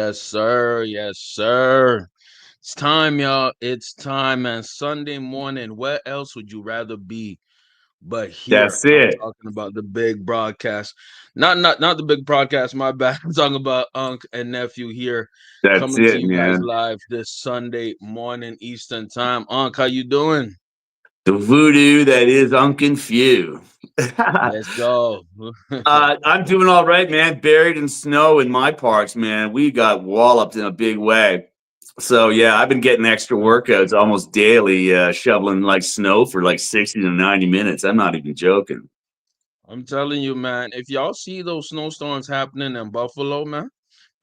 Yes, sir. Yes, sir. It's time, y'all. It's time, man. Sunday morning. Where else would you rather be but here? That's I'm it. talking about the big broadcast. Not the big broadcast, my bad. I'm talking about Unc and Nephew here That's coming to it, you guys man. live this Sunday morning Eastern time. Unc, how you doing? The voodoo that is Unkin Few. Let's go. I'm doing all right, man. Buried in snow in my parts, man. We got walloped in a big way. So yeah, I've been getting extra workouts almost daily, shoveling like snow for like 60 to 90 minutes. I'm not even joking. I'm telling you, man, if y'all see those snowstorms happening in Buffalo, man,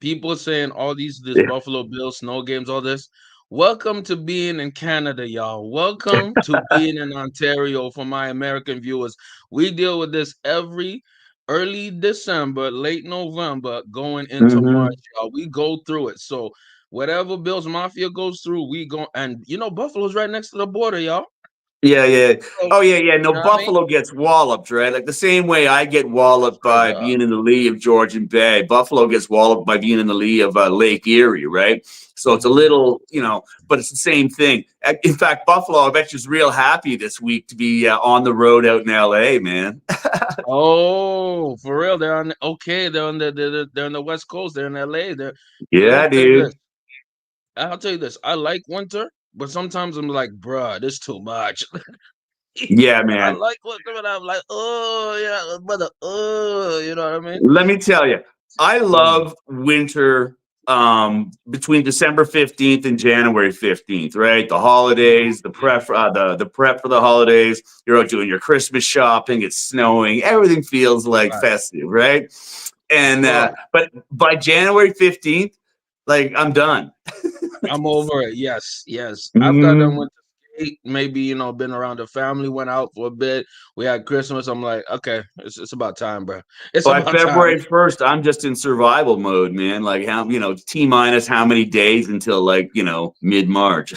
people saying all this Yeah. Buffalo Bills snow games, all this. Welcome to being in Canada, y'all. Welcome to being in Ontario for my American viewers. We deal with this every early December, late November, going into March, Hmm. y'all. We go through it. So whatever Bills Mafia goes through, we go and Buffalo's right next to the border, y'all. Yeah, yeah. So, Oh, yeah, yeah. No, you know what I mean? Buffalo gets walloped, right? Like the same way I get walloped Straight by up. being in the lee of Georgian Bay. Buffalo gets walloped by being in the lee of Lake Erie, right? So it's a Mhm. little, but it's the same thing. In fact, Buffalo, I bet you, is real happy this week to be on the road out in LA, man. Oh, for real? They're on. Okay, they're on the West Coast. They're in LA. They're. Let me Yeah, tell you this. dude. I'll tell you this. I like winter, but sometimes I'm like, bruh, this too much. Yeah, I man. like winter, but I'm like, oh yeah, brother. Oh, you know what I mean? Let me tell you, I Mm. love winter between December 15th and January 15th, right? The holidays, the prep for the holidays, you're out doing your Christmas shopping, it's snowing, everything feels like Right. festive, right? And Bro, but by January 15th, like I'm done. I'm over it. Yes, yes. After I done Mhm. went to skate, maybe been around the family, went out for a bit. We had Christmas. I'm like, okay, it's about time, bro. It's By about time. February 1st, I'm just in survival mode, man. Like how, T minus how many days until like, mid March.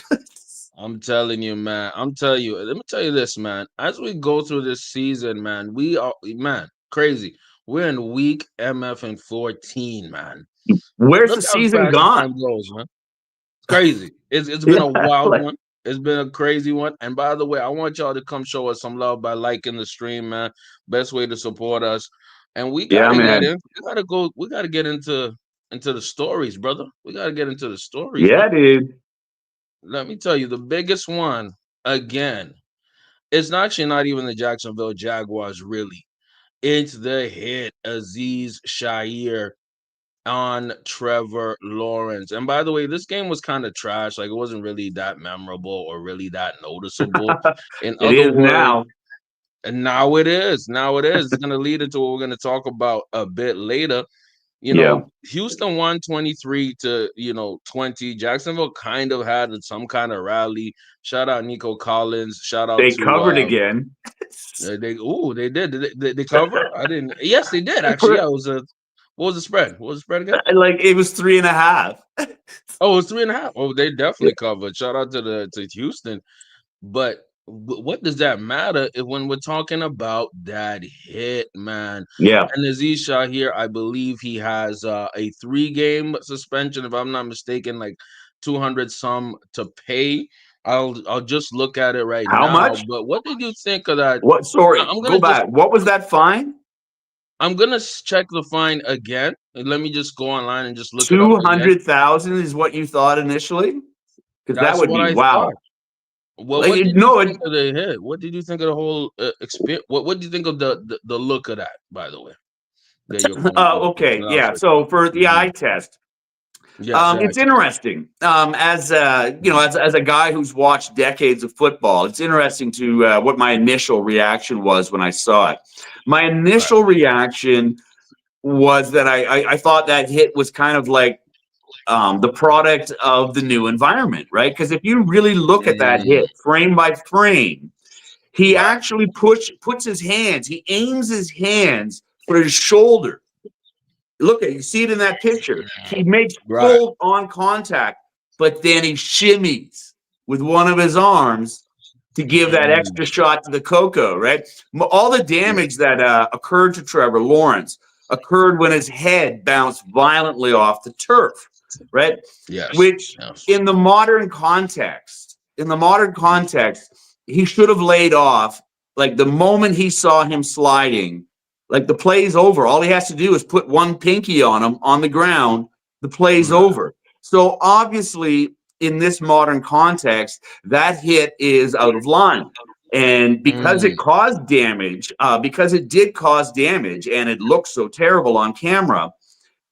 I'm telling you, man. I'm telling you. Let me tell you this, man. As we go through this season, man, we are crazy. We're in week MF and 14, man. Where's the Look how season fast the gone? time goes, man. It's crazy. It's been Yeah, a wild like one. It's been a crazy one. And by the way, I want y'all to come show us some love by liking the stream, man. Best way to support us. And we yeah, gotta get man. in. We gotta get into the stories, brother. We gotta get into the stories, man. Yeah, dude. Let me tell you, the biggest one again. It's actually not even the Jacksonville Jaguars, really. It's the hit Azeez Shaair on Trevor Lawrence. And by the way, this game was kind of trash. Like it wasn't really that memorable or really that noticeable. In It other is words, now. and now it is. Now it is. It's going to lead into what we're going to talk about a bit later. Yeah. Houston won 23 to 20. Jacksonville kind of had some kind of rally. Shout out Nico Collins. Shout out They to covered again. they did. They cover? I didn't. Yes, they did actually. Yeah, For- it was a what was the spread? What was the spread again? like it was 3.5. Oh, it was 3.5. Oh, they Yeah. definitely covered. Shout out to Houston. But what does that matter if when we're talking about that hit, man? Yeah. And Aziz here, I believe he has a 3-game suspension, if I'm not mistaken, like 200 some to pay. I'll just look at it right How now. much? But what did you think of that? What? Sorry. I'm Go gonna just back. What was that fine? I'm gonna check the fine again. And let me just go online and just look it up again. 200,000 is what you thought initially? Because that That's would what be I wow. thought. Well, Like what did you no, think of the hit? What did you think of the whole experience? What did you think of the look of that? By the way, that you're from okay, South yeah. Africa. So for the eye Mhm. test, Yes, I it's test. interesting. As Mhm. as a guy who's watched decades of football, it's interesting to what my initial reaction was when I saw it. My Right. initial reaction was that I thought that hit was kind of like the product of the new environment, right? Because if you really look at that Mm, hit frame by frame, he right. actually puts his hands, he aims his hands for his shoulder. Look at You see it in that picture. He makes Right. full on contact, but then he shimmies with one of his arms to give that extra Mm, shot to the Coco, right? All the yeah. damage that occurred to Trevor Lawrence occurred when his head bounced violently off the turf. right? Yes. Which Yes. in the modern context, he should have laid off like the moment he saw him sliding, like the play's over. All he has to do is put one pinky on him on the ground, the play's Right. over. So obviously, in this modern context, that hit is out of line. And because it Mm, caused damage, because it did cause damage and it looks so terrible on camera,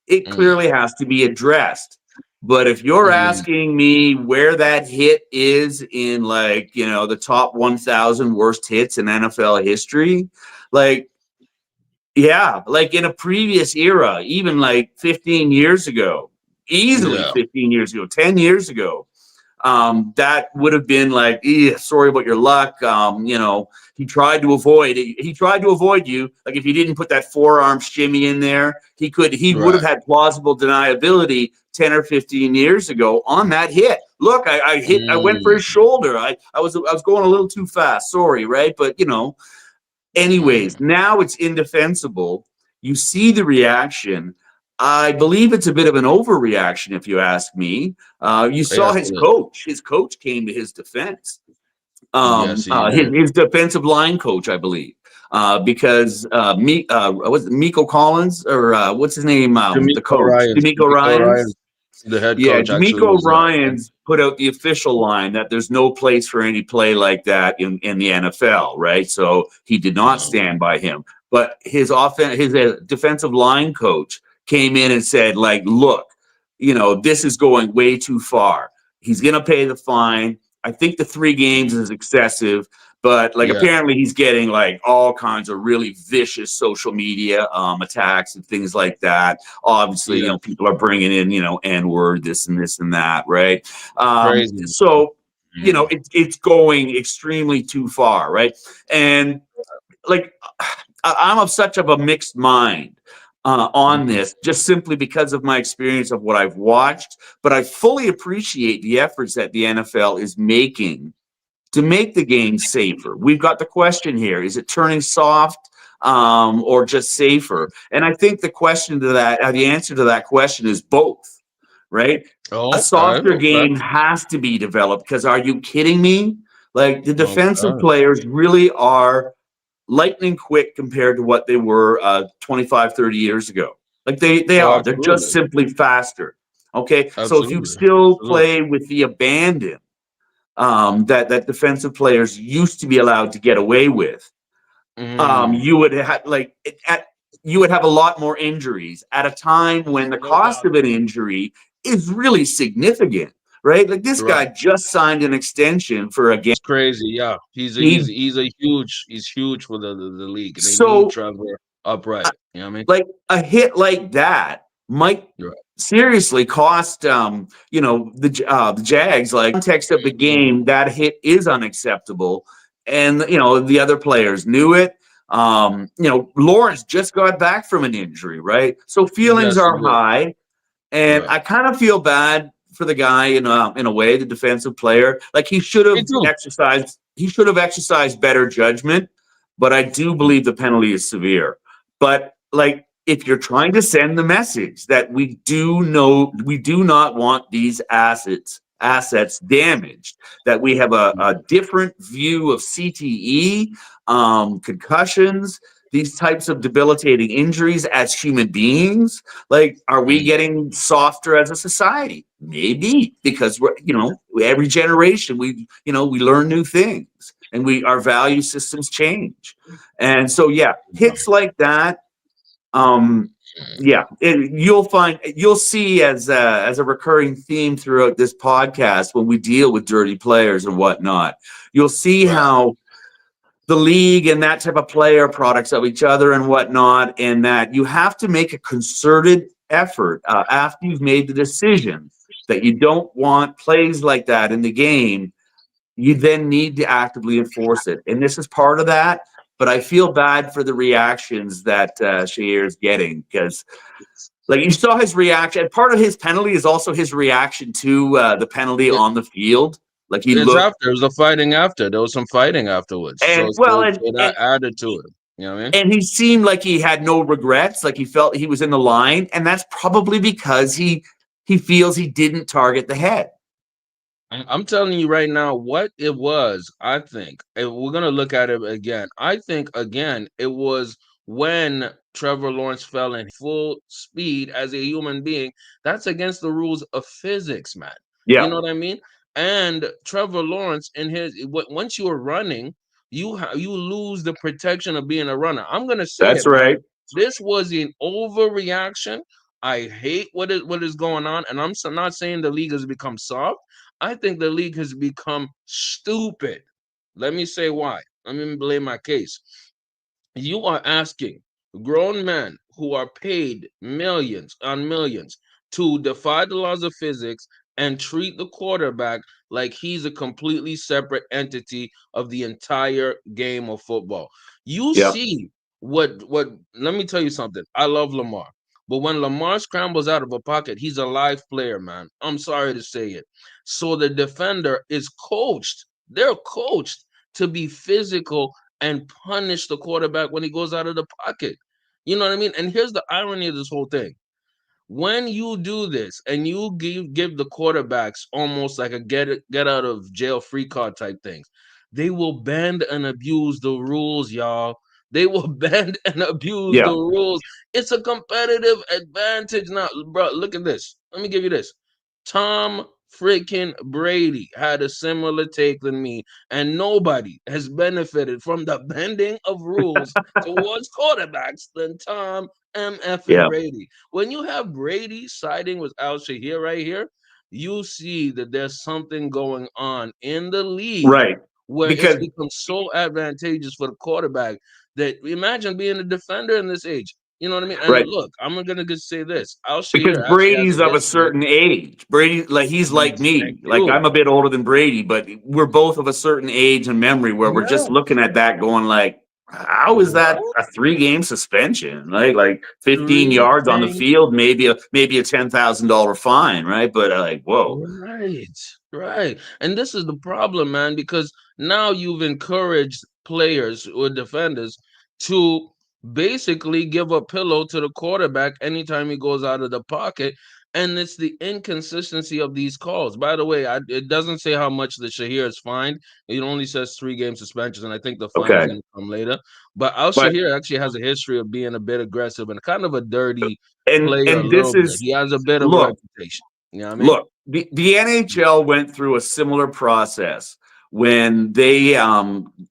it mm, clearly has to be addressed. But if you're mm. asking me where that hit is in like, the top 1,000 worst hits in NFL history, like, yeah, like in a previous era, even like 15 years ago, easily Yeah. 15 years ago, 10 years ago, that would have been like, sorry about your luck. He tried to avoid you. Like if you didn't put that forearm shimmy in there, he would have Right. had plausible deniability 10 or 15 years ago on that hit. Look, I went for his Mm, shoulder. I was going a little too fast. Sorry, right? But mm. anyways, now it's indefensible. You see the reaction. I believe it's a bit of an overreaction, if you ask me. You saw Yes, his it is. coach. His coach came to his defense. Yes, he His, did. his defensive line coach, I believe, because was it Miko Collins or what's his name? The D'Amico coach, Ryans. D'Amico D'Amico Ryans, Ryans. the head Yeah, coach, actually D'Amico was Ryans put out the official line that there's no place for any play like that in the NFL, right? So he did not no. stand by him. But his defensive line coach came in and said, like, look, this is going way too far. He's going to pay the fine. I think the 3 games is excessive, but like Yeah. apparently he's getting like all kinds of really vicious social media attacks and things like that. Obviously, Yeah. people are bringing in, N-word, this and that, right? Crazy. So, Mm. it's going extremely too far, right? And like, I'm of such of a mixed mind on Mhm. this, just simply because of my experience of what I've watched. But I fully appreciate the efforts that the NFL is making to make the game safer. We've got the question here: is it turning soft or just safer? And I think the answer to that question is both. Right? A Oh, okay. softer Okay. game has to be developed because are you kidding me? Like the defensive Okay. players really are lightning quick compared to what they were 25, 30 years ago. Like they Oh, are. They're just absolutely. simply faster. Okay. So if you Absolutely. still Absolutely. play with the abandon that defensive players used to be allowed to get away with, Mm. you would have you would have a lot more injuries at a time when the No cost doubt. of an injury is really significant, right? Like this guy Right. just signed an extension for a game. It's crazy. Yeah. He's a he's He he's a huge he's huge for the league. They need so Trevor upright. You know what I mean? like a hit like that might Right. seriously cost the Jags, like context of the Mm. game. That hit is unacceptable, and the other players knew it. Lawrence just got back from an injury, right? So feelings Yes, he are did. high, and Right. I kind of feel bad for the guy in a way, the defensive player. Like Me too. he should have exercised better judgment, but I do believe the penalty is severe. But like if you're trying to send the message that we do not want these assets damaged, that we have a different view of CTE, concussions, these types of debilitating injuries as human beings. Like, are we Mm. getting softer as a society? Maybe, because every generation we learn new things and our value systems change. And so, yeah, hits like that, yeah, you'll see as a recurring theme throughout this podcast when we deal with dirty players and whatnot. You'll see Right. how the league and that type of player products of each other and whatnot, and that you have to make a concerted effort after you've made the decision that you don't want plays like that in the game. You then need to actively enforce it, and this is part of that. But I feel bad for the reactions that Shaair is getting, because like you saw his reaction. And part of his penalty is also his reaction to the penalty It, on the field. Like he it's looked, after. It was a fighting after. There was some fighting afterwards. and So that added to it. You know what I mean? he seemed like he had no regrets, like he felt he was in the line, and that's probably because he he feels he didn't target the head. I'm telling you right now what it was. I think if we're gonna look at it again. I think again it was when Trevor Lawrence fell in full speed as a human being. That's against the rules of physics, man. You Yeah, know what I mean? And Trevor Lawrence, in his once you are running, you lose the protection of being a runner. I'm gonna say that's it, man. right. This was an overreaction. I hate what is going on, and not saying the league has become soft. I think the league has become stupid. Let me say why. Let me lay my case. You are asking grown men who are paid millions on millions to defy the laws of physics and treat the quarterback like he's a completely separate entity of the entire game of football. You Yeah, see what let me tell you something. I love Lamar. But when Lamar scrambles out of a pocket, he's a live player, man. I'm sorry to say it. So the defender is coached. They're coached to be physical and punish the quarterback when he goes out of the pocket. You know what I mean? And here's the irony of this whole thing. When you do this and you give the quarterbacks almost like a get out of jail free card type things, they will bend and abuse the rules, y'all. They will bend and abuse the yeah, rules. It's a competitive advantage now, bro. Look at this. Let me give you this. Tom freaking Brady had a similar take than me, and nobody has benefited from the bending of rules towards quarterbacks than Tom MF and yeah. Brady. When you have Brady siding with Al-Shaair right here, you see that there's something going on in the league Right. where it's Because become so advantageous for the quarterback that imagine being a defender in this age. You know what I mean? And right. look, I'm gonna just say this: Because Al-Shaair actually has Brady's a of a history. certain age. Brady, like he's like Thank me. Like you. I'm a bit older than Brady, but we're both of a certain age and memory where we're just Yeah. looking at that going like, how is that What? a 3 game suspension? Like 15 Three yards on the things. field, maybe a $10,000 fine, right? But like, whoa. Right, right. And this is the problem, man, because now you've encouraged players or defenders to basically give a pillow to the quarterback anytime he goes out of the pocket. And it's the inconsistency of these calls. By the way, it doesn't say how much the Shahir is fined. It only says 3 game suspensions, and I think the fine is Okay. going to come later. But Al But Shahir actually has a history of being a bit aggressive and kind of a dirty player, a and this little bit. is He has a bit of a look, reputation. You know what I mean? Look, the NHL went through a similar process when they,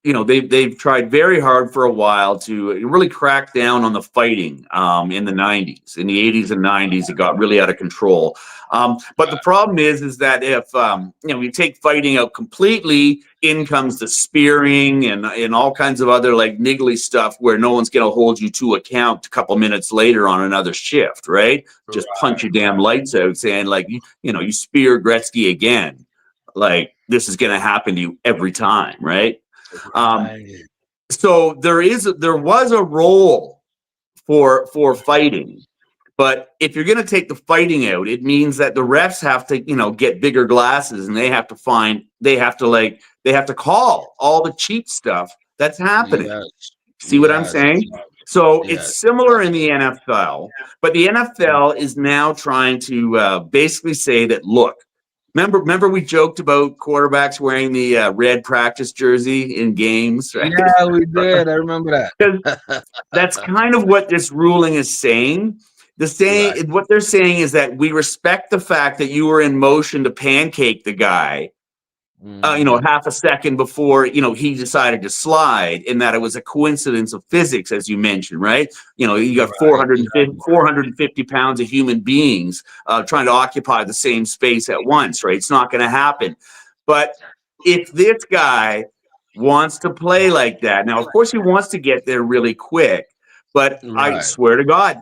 they've tried very hard for a while to really crack down on the fighting in the 90s. In the 80s and 90s, it got really out of control. But the problem is that if, you take fighting out completely, in comes the spearing and all kinds of other like niggly stuff where no one's going to hold you to account a couple minutes later on another shift, right? Just punch your damn lights out saying like you spear Gretzky again, like this is going to happen to you every time, right? um Right. so there was a role for fighting, but if you're going to take the fighting out, it means that the refs have to get bigger glasses, and they have to call all the cheap stuff that's happening. Yes. See what I'm Yes. saying? So Yes. it's similar in the NFL, but the NFL is now trying to basically say that, look, remember we joked about quarterbacks wearing the red practice jersey in games, right? Yeah, we did. I remember 'Cause that. that's kind of what this ruling is saying. Right. What they're saying is that we respect the fact that you were in motion to pancake the guy, Mhm. half a second before, he decided to slide, and that it was a coincidence of physics, as you mentioned, right? You got Right. 450 pounds of human beings trying to occupy the same space at once, right? It's not going to happen. But if this guy wants to play like that, now, of course, he wants to get there really quick. But Right. I swear to God,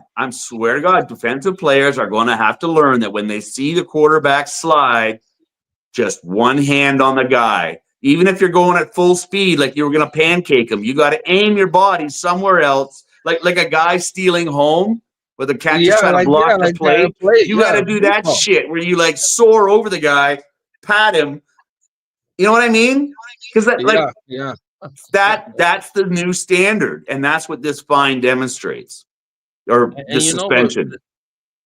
defensive players are going to have to learn that when they see the quarterback slide, just one hand on the guy. Even if you're going at full speed, like you were going to pancake him, you got to aim your body somewhere else, like a guy stealing home where the catcher's Yeah, trying to block the like trying to plate. play. You got Yeah, to do that baseball. shit where you like soar over the guy, pat him. You know what I mean? Because that Yeah, like yeah. that's the new standard, and that's what this fine demonstrates, or And the you know what? suspension.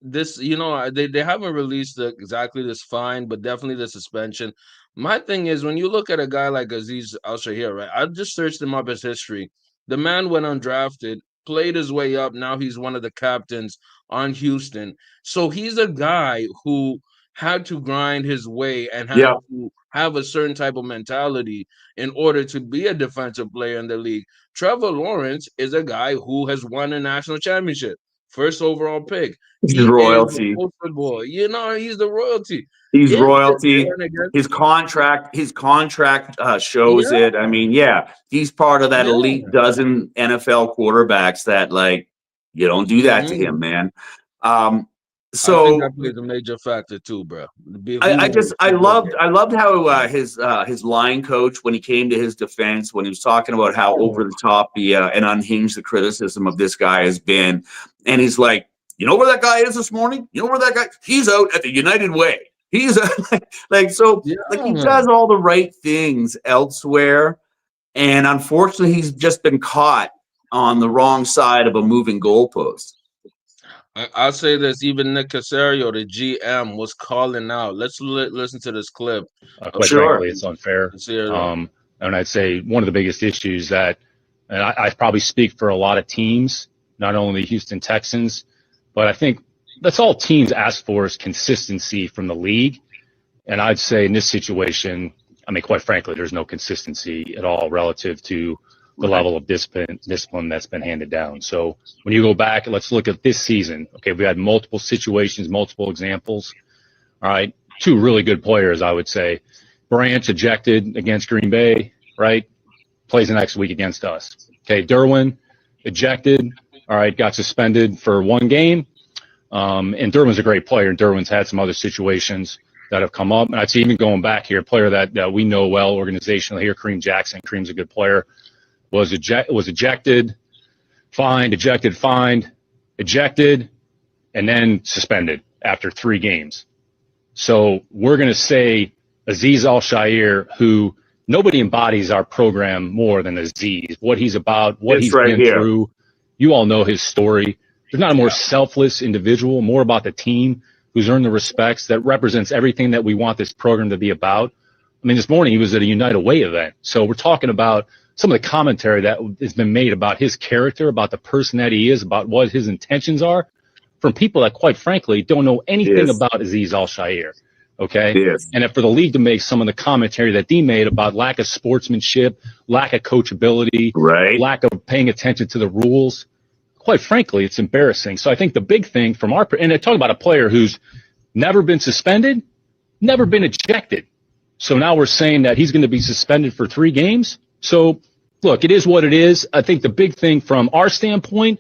this, they haven't released exactly this fine, but definitely the suspension. My thing is, when you look at a guy like Azeez Al-Shaair, right? I just searched him up his history. The man went undrafted, played his way up. Now he's one of the captains on Houston. So he's a guy who had to grind his way and had Yeah, to have a certain type of mentality in order to be a defensive player in the league. Trevor Lawrence is a guy who has won a national championship, first overall pick. he's He is the royalty. poster boy. He's the royalty. He's Is it royalty. then again? His contract shows Yeah, it. I mean, yeah, he's part of that elite yeah. dozen NFL quarterbacks that, like, you don't do that to him, Hmm. man. Um, I think so that plays a major factor too, bro. Be I who just you look at. I loved how his line coach, when he came to his defense, when he was talking about how over Oh, the top and unhinged the criticism of this guy has been, and he's like, you know where that guy is this morning? You know where that guy? He's out at the United Way. He's like, so, yeah, like, he does man. all the right things elsewhere, and unfortunately, he's just been caught on the wrong side of a moving goalpost. I'll say this: even Nick Casario, the GM, was calling out. Let's listen to this clip of Quite Sure. frankly, it's unfair. Casario. Um, and I'd say one of the biggest issues that, and I probably speak for a lot of teams, not only the Houston Texans, but I think that's all teams ask for is consistency from the league. And I'd say in this situation, I mean, quite frankly, there's no consistency at all relative to the Right. level of discipline that's been handed down. So when you go back, let's look at this season. Okay, we had multiple situations, multiple examples. All right, two really good players, I would say. Branch ejected against Green Bay, right? Plays the next week against us. Okay, Derwin ejected. All right, got suspended for one game. And Derwin's a great player, and Derwin's had some other situations that have come up. And I'd say even going back here, a player that we know well organizationally here, Kareem Jackson. Kareem's a good player. Was ejected, fined, ejected, fined, ejected, and then suspended after 3 games. So we're going to say Azeez Al-Shaair, who nobody embodies our program more than Azeez, what he's about, what This he's right been here. through. You all know his story. There's not a more selfless individual, more about the team who's earned the respects that represents everything that we want this program to be about. I mean, this morning he was at a United Way event. So we're talking about some of the commentary that has been made about his character, about the person that he is, about what his intentions are from people that, quite frankly, don't know anything Yes. about Azeez Al-Shaair. Okay. Yes. And for the league to make some of the commentary that he made about lack of sportsmanship, lack of coachability, Right. lack of paying attention to the rules, quite frankly, it's embarrassing. So I think the big thing from our, and I talk about a player who's never been suspended, never been ejected. So now we're saying that he's going to be suspended for 3 games. So look, it is what it is. I think the big thing from our standpoint,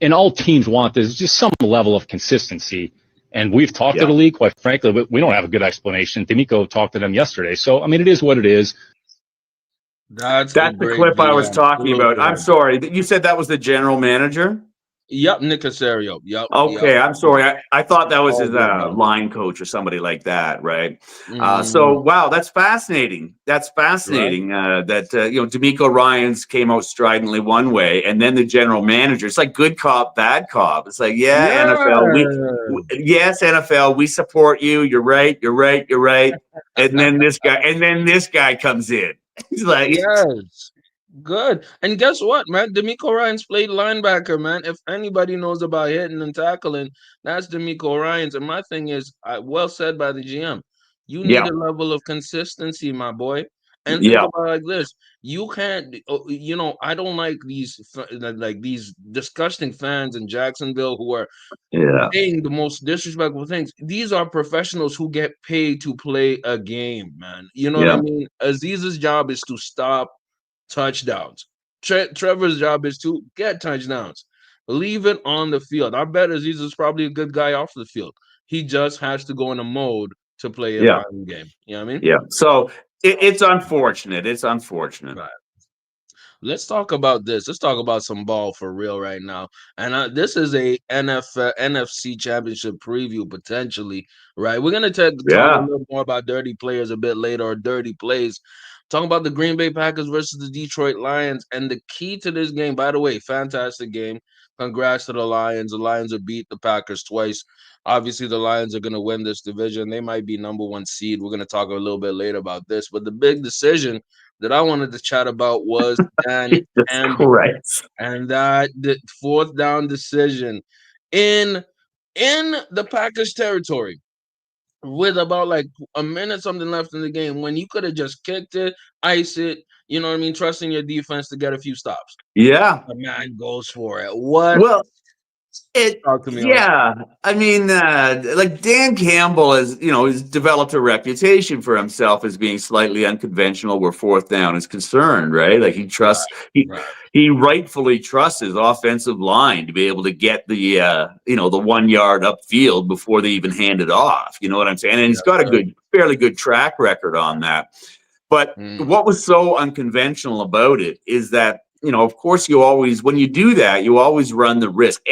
and all teams want this, is just some level of consistency. And we've talked to Yeah. the league, quite frankly, but we don't have a good explanation. D'Amico talked to them yesterday. So, I mean, it is what it is. That's a That's the great clip I was GM. talking Kudos about. to I'm him. sorry. You said that was the general manager? Yep, Nick Casario. Yep, yep. Okay, I'm sorry. I thought that was All his good, bro. line coach or somebody like that, right? So, Mm, wow, that's fascinating. That's right? fascinating that, D'Amico Ryans came out stridently one way, and then the general manager. It's like good cop, bad cop. It's like, yeah, NFL, Yeah. yes, NFL, we support you. You're right. You're right. You're right. And then this guy comes in. He's like, Yes. Good. And guess what, man? D'Amico Ryans played linebacker, man. If anybody knows about hitting and tackling, that's D'Amico Ryans. And my thing is, well said by the GM. You need yeah, a level of consistency, my boy. And think yeah, about it like this: you can't, I don't like these disgusting fans in Jacksonville who are yeah, saying the most disrespectful things. These are professionals who get paid to play a game, man. You know what I yeah, mean? Aziz's job is to stop touchdowns. Trevor's job is to get touchdowns. Leave it on the field. I bet Aziz is probably a good guy off the field. He just has to go in a mode to play a yeah, violent game. You know what I mean? yeah. So it's unfortunate. It's unfortunate. Right. Let's talk about this. Let's talk about some ball for real right now. And this is a NFC Championship preview potentially, right? We're gonna talk a Yeah. little more about dirty players a bit later, or dirty plays. Talking about the Green Bay Packers versus the Detroit Lions, and the key to this game. By the way, fantastic game. Congrats to the Lions. The Lions have beat the Packers twice. Obviously, the Lions are going to win this division. They might be number one seed. We're going to talk a little bit later about this. But the big decision that I wanted to chat about was Dan Jesus Campbell Christ. and that the fourth down decision in the Packers territory with about like a minute something left in the game when you could have just kicked it, ice it, you know what I mean, trusting your defense to get a few stops. Yeah. The man goes for it. What? Well, Talk to me on. yeah. I mean, like Dan Campbell has developed a reputation for himself as being slightly unconventional where fourth down is concerned, right? Like Right, right. he rightfully trusts his offensive line to be able to get the 1 yard upfield before they even hand it off. You know what I'm saying? And he's Yes, got a sir. fairly good track record on that. But Mm. what was so unconventional about it is that, of course, when you do that, you always run the risk.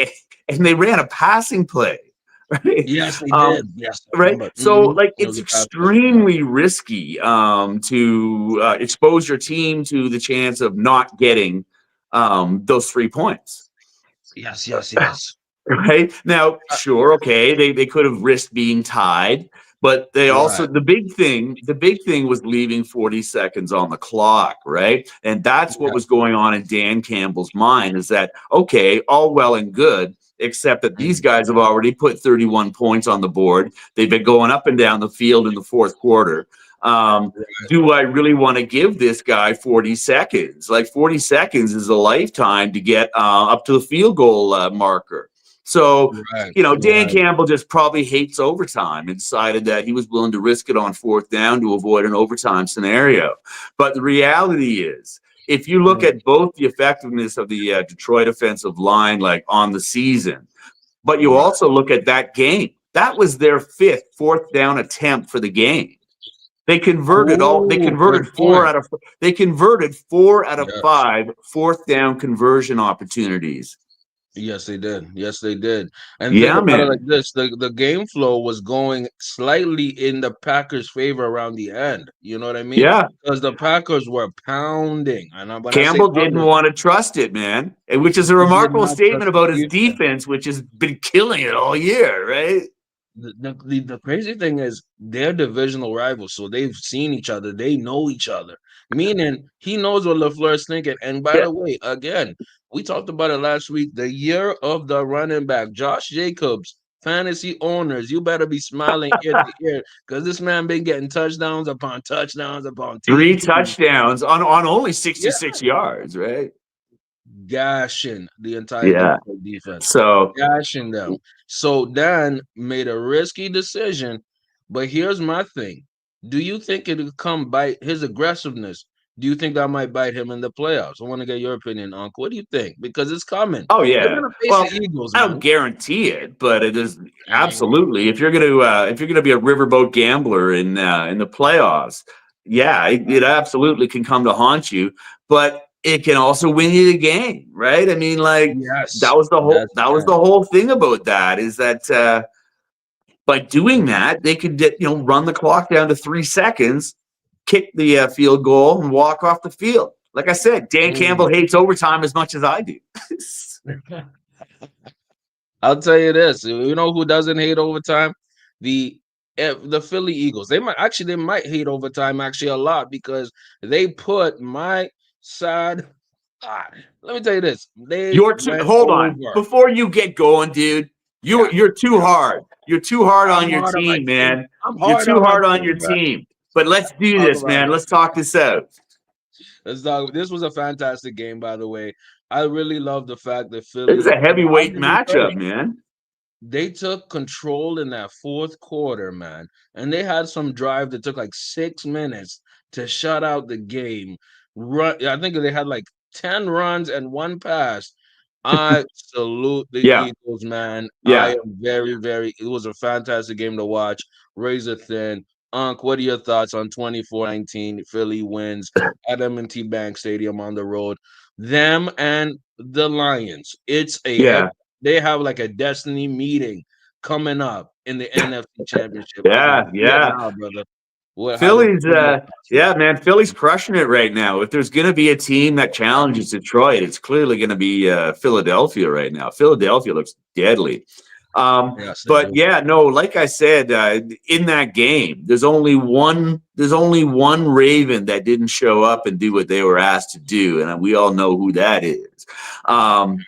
And they ran a passing play, right? Yes, they did. Yes, I Right. remember. So, like, It it's was a pass touchdown. extremely risky to expose your team to the chance of not getting those 3 points. Yes, yes, yes. Right now, Uh, sure, okay, they could have risked being tied, but they also right. the big thing was leaving 40 seconds on the clock, right? And that's what Yeah. was going on in Dan Campbell's mind, is that okay, all well and good, except that these Mm. guys have already put 31 points on the board. They've been going up and down the field in the fourth quarter. Um, do I really want to give this guy 40 seconds? Like 40 seconds is a lifetime to get up to the field goal marker. So, Right. Dan Right. Campbell just probably hates overtime and decided that he was willing to risk it on fourth down to avoid an overtime scenario. But the reality is, if you look Mm. at both the effectiveness of the Detroit offensive line, like on the season, but you Right. also look at that game, that was their fifth fourth down attempt for the game. They Oh, good converted four point. out of they converted 4 out of Yes. 5 fourth down conversion opportunities. Yes, they did. Yes, they did. And think Yeah, about it like man. this: the game flow was going slightly in the Packers' favor around the end. You know what I mean? Yeah. Because the Packers were pounding, and when I say Campbell didn't pounding, want to trust it, man, which is a he did remarkable not trust statement the about his defense. defense, which has been killing it all year, right? The crazy thing is they're divisional rivals, so they've seen each other. They know each other. Meaning he knows what LaFleur's thinking. And by Yeah. the way, again, we talked about it last week. The year of the running back, Josh Jacobs, fantasy owners, you better be smiling ear to ear because this man been getting touchdowns upon touchdowns upon Three TDs. touchdowns on only Yeah, 66 yards, right? gashing the entire Yeah. Detroit defense, So, gashing them. So Dan made a risky decision, but here's my thing: do you think it could come bite his aggressiveness? Do you think that might bite him in the playoffs? I want to get your opinion, Uncle. What do you think? Because it's coming. oh They're yeah. gonna face the Well, Eagles, I don't man. guarantee it, but it is Mm, absolutely. If you're gonna be a riverboat gambler in the playoffs, yeah, it absolutely can come to haunt you. But it can also win you the game, right? I mean, like yes, that was the whole yes, that it was the can. whole thing about that, is that by doing that they could run the clock down to 3 seconds, kick the field goal, and walk off the field. Like I said, Dan Campbell Mm. hates overtime as much as I do. I'll tell you this: you know who doesn't hate overtime? The the Philly Eagles. They might hate overtime actually a lot because they put my side. Ah, let me tell you this: they went Hold on. over. Before you get going, dude, Yeah, you're too yeah. hard. You're too hard I'm on your hard on my team, team. man. I'm You're hard too on my hard on your team, bro. team. But let's do Talk this, about man. it. Let's talk this out. This was a fantastic game, by the way. I really love the fact that This is Philly, a I'll heavyweight give them credit. matchup, man. They took control in that fourth quarter, man. And they had some drive that took like 6 minutes to shut out the game. I think they had like 10 runs and one pass. I salute the Yeah, Eagles, man. I yeah. am very, very, it was a fantastic game to watch. Razor thin. Unc, what are your thoughts on 24-19 Philly wins at M&T Bank Stadium on the road? Them and the Lions. It's a Yeah, they have like a destiny meeting coming up in the NFC Championship. I can yeah, see it yeah. now, brother. What Philly's, what are your thoughts, yeah, man? man. Philly's crushing it right now. If there's going to be a team that challenges Detroit, it's clearly going to be Philadelphia right now. Philadelphia looks deadly. Yes, they But do. yeah, no, like I said, in that game, there's only one. There's only one Raven that didn't show up and do what they were asked to do, and we all know who that is. Um,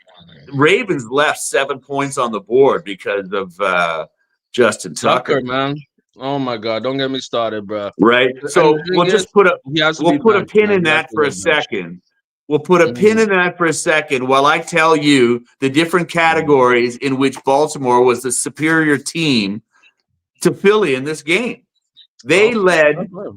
Ravens left 7 points on the board because of Justin Tucker, Tucker. man. Oh my God, don't get me started, bro. Right. And the So thing is, he has to be we'll put a benched, pin man. in He has that to for a get benched. second. We'll put a pin Mhm. in that for a second while I tell you the different Mhm. categories in which Baltimore was the superior team to Philly in this game. They Okay. led Mm.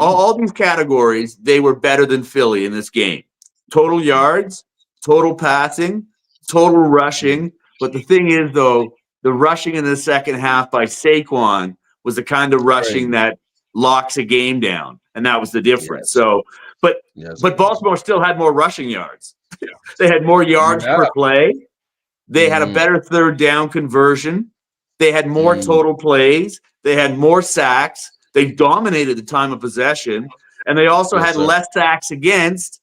all these categories. They were better than Philly in this game. Total yards, total passing, total Mm. rushing. But the thing is, though, the rushing in the second half by Saquon was the kind of rushing Crazy. that locks a game down, and that was the difference. Yes. So, but Yes, it but does. Baltimore still had more rushing yards. They had more yards Yeah. per play. They had a Mhm. better third down conversion. They had more Mm. total plays. They had more sacks. They dominated the time of possession. And they also Yes, had sir. less sacks against,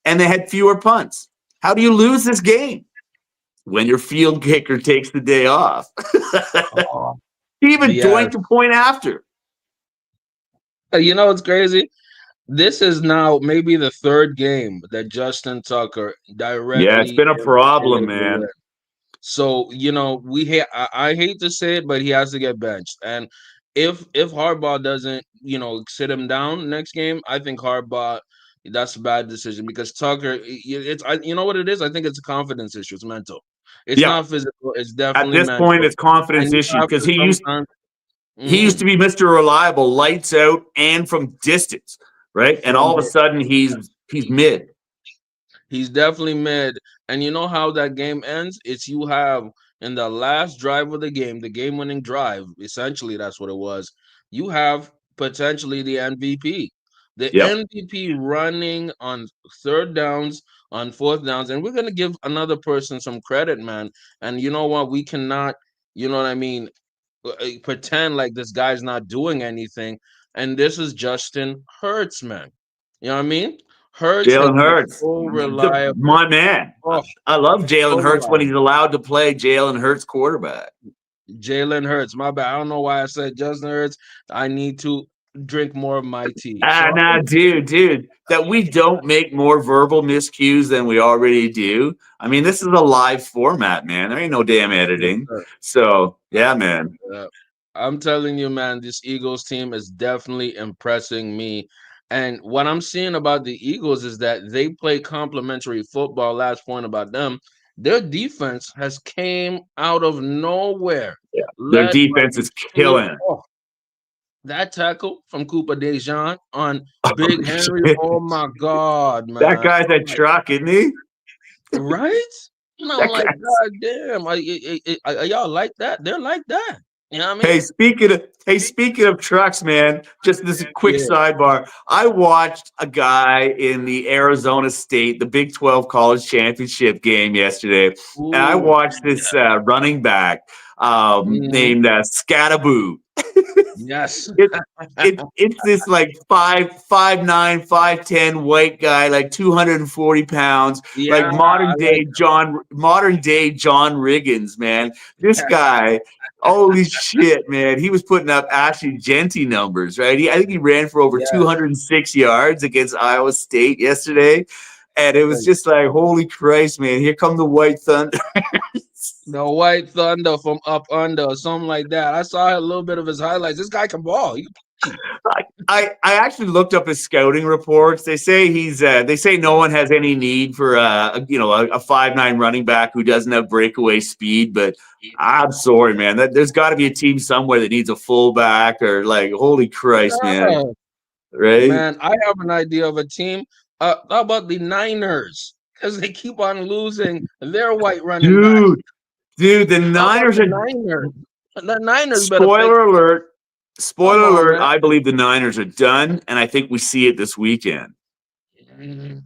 and they had fewer punts. How do you lose this game? When your field kicker takes the day off. Oh, He even yes. doinked a point after. You know what's crazy? This is now maybe the third game that Justin Tucker Yeah, it's directly been a problem, implicated the man. win. So I hate to say it, but he has to get benched. And if Harbaugh doesn't sit him down next game, I think Harbaugh that's a bad decision because Tucker you know what it is. I think it's a confidence issue. It's mental. It's Yeah. not physical. It's At definitely this point, mental. it's confidence And you issue have because to sometimes. he used Mhm. to be Mr. Reliable, lights out and from distance, right? And From all of a the sudden he's mid. He's definitely mid. And you know how that game ends? It's you have in the last drive of the game winning drive, essentially that's what it was. You have potentially the MVP. The Yep. MVP running on third downs, on fourth downs. And we're gonna give another person some credit, man. And you know what? We cannot, you know what I mean, pretend like this guy's not doing anything. And this is Justin Hurts, man. You know what I mean? Hurts has Jalen been Hurts, so reliable. my man. Oh, I love so Jalen Hurts when he's reliable. allowed to play Jalen Hurts quarterback. Jalen Hurts. My bad. I don't know why I said Justin Hurts. I need to drink more of my tea. Ah, So nah, dude, that we don't make more verbal miscues than we already do. I mean, this is a live format, man. There ain't no damn yes, editing. sir. So, yeah, man. Uh, I'm telling you, man, this Eagles team is definitely impressing me. And what I'm seeing about the Eagles is that they play complementary football. Last point about them, their defense has came out of nowhere, Yeah. Their led by defense is Taylor. killing it. Oh, that tackle from Cooper DeJean on Oh, Big Henry. shit. Oh my God, That man! guy's I'm that like, truck, isn't he? right? And I'm That like, guy's God damn, are y'all like that? They're like that. You know what I Hey, mean? speaking of trucks, man, just this quick Yeah. sidebar. I watched a guy in the Arizona State, the Big 12 College Championship game yesterday, and I Ooh. watched this running back Mhm. named Scattaboo. Yes. It, it's this like 5'9", 5'10" white guy, like 240 pounds, like Yeah, I like modern day John Riggins, man. This that. guy, holy shit, man. He was putting up Ashley Genty numbers, right? I think he ran for over Yes. 206 yards against Iowa State yesterday. And it was Like, just like, holy Christ, man. Here come the White Thunder. the White Thunder from Up Under or something like that. I saw a little bit of his highlights. This guy can ball. He can play. I actually looked up his scouting reports. They say no one has any need for a 5'9" running back who doesn't have breakaway speed. But I'm sorry, man. There's got to be a team somewhere that needs a fullback or like holy Christ, man. Yeah. Right, Man, I have an idea of a team. How about the Niners? Because they keep on losing their white running back. dude. The How about Niners the are Niners? The Niners better fix spoiler alert. Spoiler Come on, alert, man. I believe the Niners are done, and I think we see it this weekend. Mhm.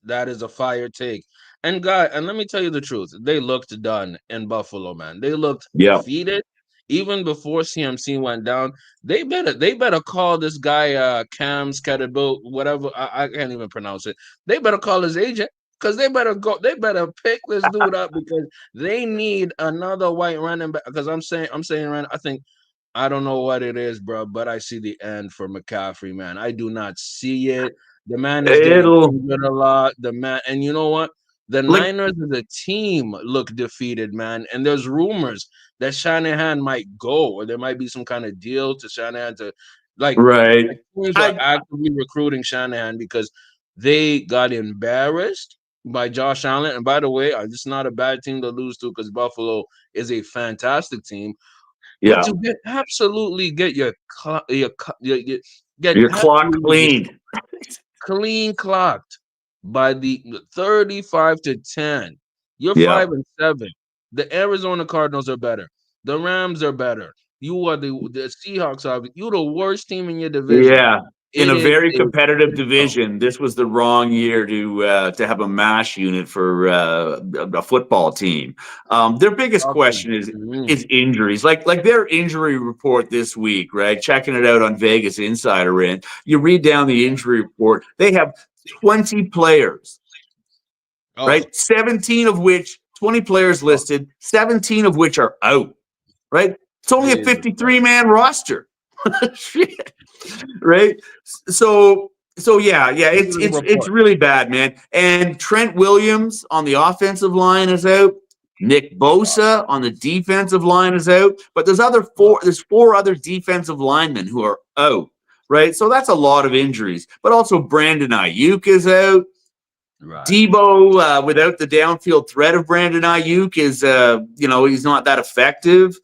That is a fire take. And guy, and let me tell you the truth. They looked done in Buffalo, man. They looked Yeah. defeated. Even before CMC went down, they better call this guy Cam Scatterbill, whatever. I can't even pronounce it. They better call his agent because they better pick this dude up because they need another white running back. Because I'm saying right now, I don't know what it is, bro, but I see the end for McCaffrey, man. I do not see it. The man is getting It'll injured a lot. And you know what? The like Niners as a team look defeated, man. And there's rumors that Shanahan might go, or there might be some kind of deal to Shanahan to like right. teams are I actively recruiting Shanahan because they got embarrassed by Josh Allen. And by the way, it's not a bad team to lose to because Buffalo is a fantastic team. But yeah. to get your get Your clock absolutely cleaned. clean clocked by the 35-10. You're Yeah. 5-7. The Arizona Cardinals are better. The Rams are better. You are the Seahawks are you're the worst team in your division. Yeah. In It a is very a competitive no. division, this was the wrong year to have a mash unit for a football team. Their biggest question is injuries. Like their injury report this week, right? Checking it out on Vegas Insider in. You read down the injury report. They have 20 players, Oh, right? 17 of which 20 players oh, listed, 17 of which are out, right? It's only a Jesus 53-man roster. Shit. Right? So yeah, Christ. it's Report. really bad, man. And Trent Williams on the offensive line is out. Nick Bosa on the defensive line is out. But there's four other defensive linemen who are out. Right? So that's a lot of injuries. But also Brandon Ayuk is out. Right. Debo, without the downfield threat of Brandon Ayuk, is he's not that effective.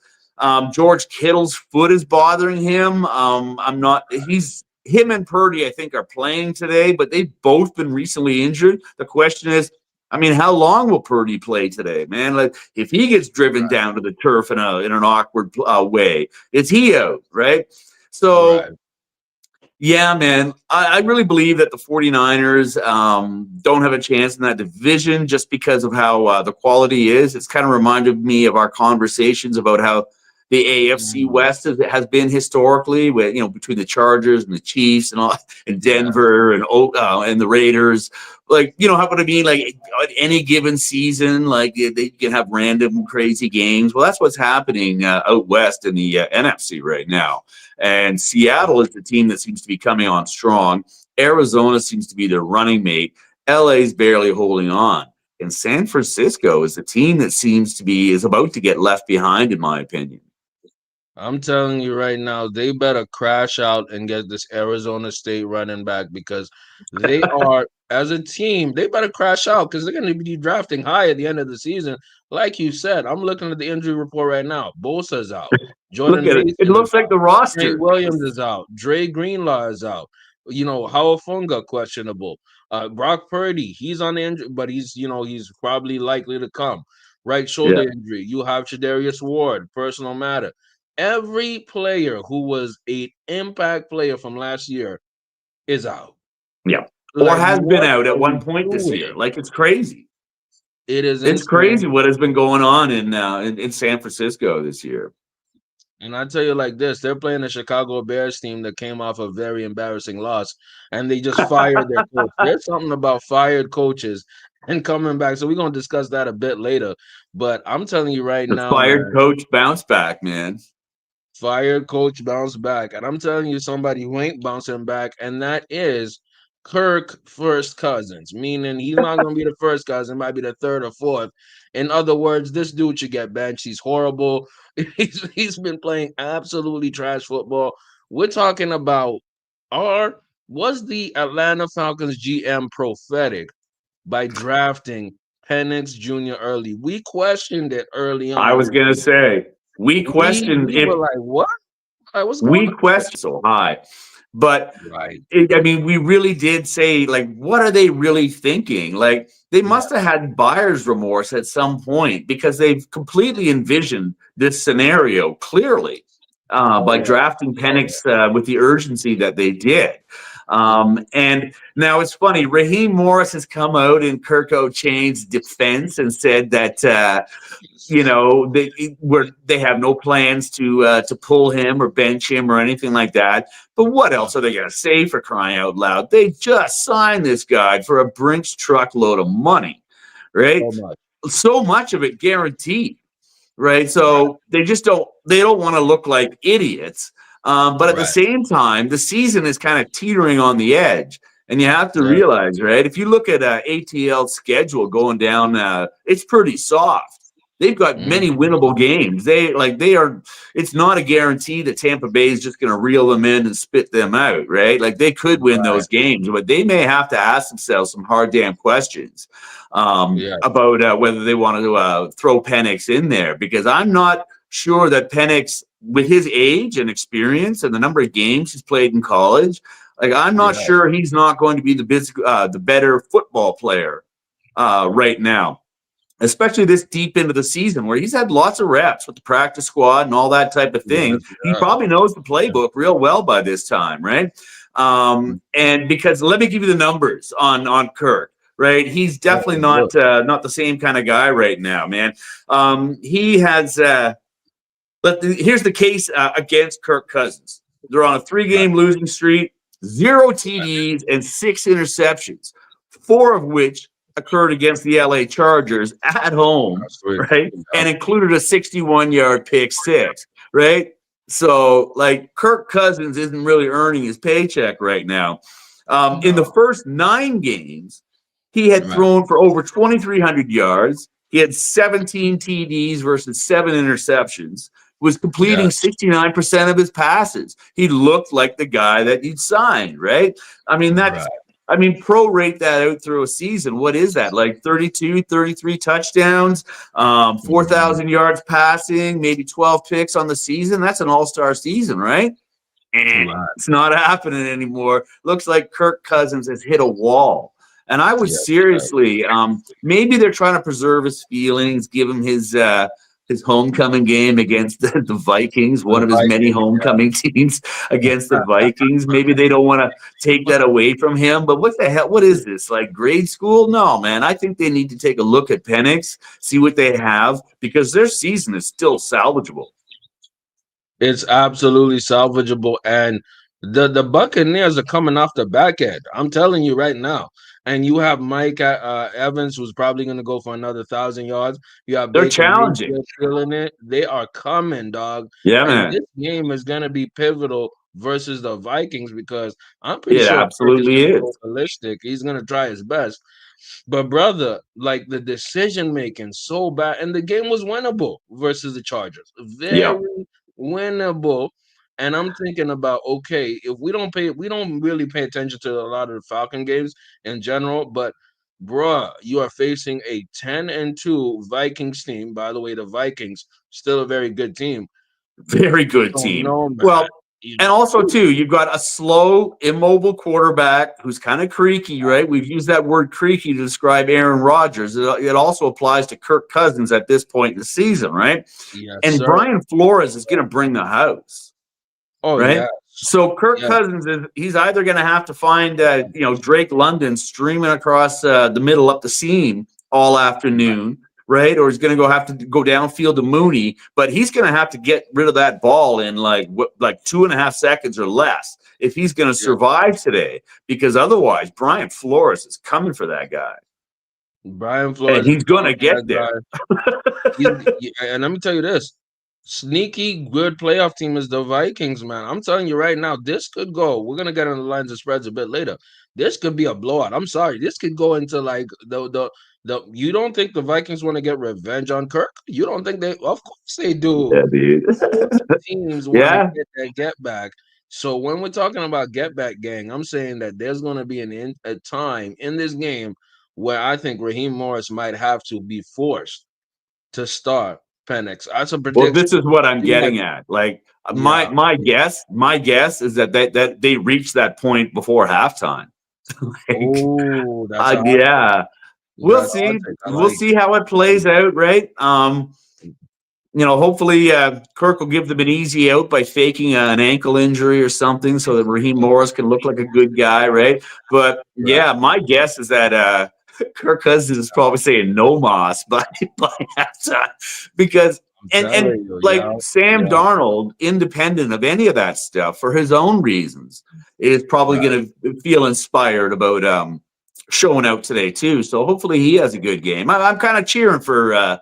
George Kittle's foot is bothering him. I'm not. Him and Purdy, I think, are playing today, but they've both been recently injured. The question is, I mean, how long will Purdy play today, man? Like, if he gets driven Right. down to the turf in an awkward way, is he out? Right? Right. So yeah, man. I really believe that the 49ers don't have a chance in that division just because of how the quality is. It's kind of reminded me of our conversations about how the AFC Mm. West has been historically, with between the Chargers and the Chiefs and all, and Yeah. Denver and the Raiders. Like, how would I mean? Like, on any given season, like they can have random crazy games. Well, that's what's happening out west in the NFC right now. And Seattle is the team that seems to be coming on strong. Arizona seems to be their running mate. LA's barely holding on. And San Francisco is the team that is about to get left behind, in my opinion. I'm telling you right now, they better crash out and get this Arizona State running back because they are, as a team, they better crash out because they're going to be drafting high at the end of the season. Like you said, I'm looking at the injury report right now. Bosa's out. Look Jordan at it. It Mason is looks like out. the Trent roster. Williams is out. Dre Greenlaw is out. Howard Funga questionable. Brock Purdy, he's on the injury, but he's probably likely to come. Right shoulder Yeah. injury. You have Shadarius Ward, personal matter. Every player who was an impact player from last year is out. Yeah. Or Like, has been what out at are one we point this year. doing? Like, it's crazy. It is It's crazy insane. what has been going on in San Francisco this year. And I tell you like this, they're playing the Chicago Bears team that came off a very embarrassing loss, and they just fired their coach. There's something about fired coaches and coming back. So we're gonna discuss that a bit later. But I'm telling you right The now, fired man, coach bounce back, man. fired coach bounce back. And I'm telling you somebody who ain't bouncing back, and that is Kirk first cousins, meaning he's not gonna be the first cousin, might be the third or fourth. In other words, this dude should get benched. He's horrible. He's been playing absolutely trash football. We're talking about was the Atlanta Falcons GM prophetic by drafting Penix Jr. early? We questioned it early I on was this gonna year. say we questioned We if were like, what? Like, what's going we on here? questioned so high, but Right. I mean, we really did say, like, what are they really thinking? Like, they must have Yes. had buyer's remorse at some point because they've completely envisioned this scenario clearly. by Oh yeah. drafting Oh yeah. Penix with the urgency that they did. Mhm. And now it's funny. Raheem Morris has come out in Kirk O'Chain's defense and said that they have no plans to pull him or bench him or anything like that. But what Yeah. else are they going to say, for crying out loud? They just signed this guy for a Brinks truckload of money, right? So much. So much of it guaranteed, right? Right. So they don't want to look like idiots. But at the Right. same time, the season is kind of teetering on the edge. And you have to Yeah. realize, right? If you look at ATL's schedule going down, it's pretty soft. They've got Mhm. many winnable games. It's not a guarantee that Tampa Bay is just going to reel them in and spit them out, right? Like they could win Right. those games, but they may have to ask themselves some hard damn questions Yeah. about whether they want to throw Penix in there, because I'm not sure that Penix, with his age and experience and the number of games he's played in college, like I'm not Yeah. sure he's not going to be the better football player right now, especially this deep into the season where he's had lots of reps with the practice squad and all that type of thing. Yes. He Yeah. probably knows the playbook real well by this time, right? And because let me give you the numbers on Kirk. Right, he's Yeah. definitely Look. not the same kind of guy right now, man. He has. But here's the case against Kirk Cousins. They're on a 3-game losing streak, 0 TDs and 6 interceptions, 4 of which occurred against the LA Chargers at home, That's sweet. right? Yeah. And included a 61-yard pick six, right? So, like, Kirk Cousins isn't really earning his paycheck right now. In the No. first 9 games, he had Right. thrown for over 2,300 yards. He had 17 TDs versus 7 interceptions, was completing Yes. 69% of his passes. He looked like the guy that you'd signed, right? I mean, Right. prorate that out through a season. What is that? Like 32, 33 touchdowns, Mhm. 4,000 yards passing, maybe 12 picks on the season. That's an all-star season, right? Right. It's not happening anymore. Looks like Kirk Cousins has hit a wall. And I would Yes. seriously, maybe they're trying to preserve his feelings, give him his homecoming game against the Vikings, one The of his many Vikings. homecoming teams against the Vikings. Maybe they don't want to take that away from him. But what the hell? What is this? Like grade school? No, man. I think they need to take a look at Penix, see what they have, because their season is still salvageable. It's absolutely salvageable, and the Buccaneers are coming off the back end. I'm telling you right now. And you have Mike Evans, who's probably going to go for another 1,000 yards. You have They're Baker challenging. Mayfield killing it. They are coming, dog. Yeah, And man. this game is going to be pivotal versus the Vikings because I'm pretty It sure Kirk is absolutely going to go is. ballistic. He's going to try his best. But brother, like the decision making so bad, and the game was winnable versus the Chargers, Yeah. very winnable. And I'm thinking about okay, if we don't really pay attention to a lot of the Falcon games in general, but bruh, you are facing a 10-2 Vikings team. By the way, the Vikings still a very good team. Very You good don't team. know, man. Well, and also too, you've got a slow, immobile quarterback who's kind of creaky, right? We've used that word creaky to describe Aaron Rodgers. It also applies to Kirk Cousins at this point in the season, right? Yes, And sir. Brian Flores is going to bring the house, Oh right? yeah, So Kirk yeah, Cousins he's either going to have to find Drake London streaming across the middle up the seam all afternoon, right? Or he's going to have to go downfield to Mooney, but he's going to have to get rid of that ball in like 2.5 seconds or less if he's going to yeah. survive today, because otherwise Brian Flores is coming for that guy, Brian and Flores is he's going coming to for get that there. guy. And let me tell you this: sneaky good playoff team is the Vikings, man. I'm telling you right now, this could go. We're gonna get on the lines and spreads a bit later. This could be a blowout. I'm sorry, this could go into like the. You don't think the Vikings want to get revenge on Kirk? You don't think they? Of course they do. Yeah, dude. Most teams want to Yeah, get that get back. So when we're talking about get back gang, I'm saying that there's going to be a time in this game where I think Raheem Morris might have to be forced to start Penix. That's a well, prediction. this is what I'm He might, getting at. Like my yeah. my guess is that they reached that point before halftime. Like, Oh, that's a hot take. yeah, we'll That's a hot see. take. I We'll like see how it plays out, right? hopefully Kirk will give them an easy out by faking an ankle injury or something so that Raheem Morris can look like a good guy, right? But Right. yeah, my guess is that Kirk Cousins is probably saying no moss by halftime because I'm and telling you, like yo. Sam Yeah. Darnold, independent of any of that stuff, for his own reasons, is probably Right. going to feel inspired about showing out today too. So hopefully he has a good game. I'm kind of cheering for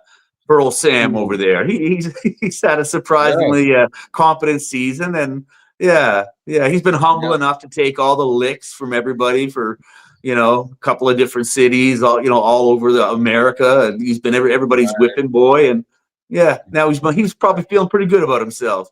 old Sam over Mm. there. He's had a Yeah. surprisingly competent season, and yeah, he's been humble Yeah. enough to take all the licks from everybody for a couple of different cities, all over the America, and he's been everybody's whipping boy, and yeah, now he's probably feeling pretty good about himself.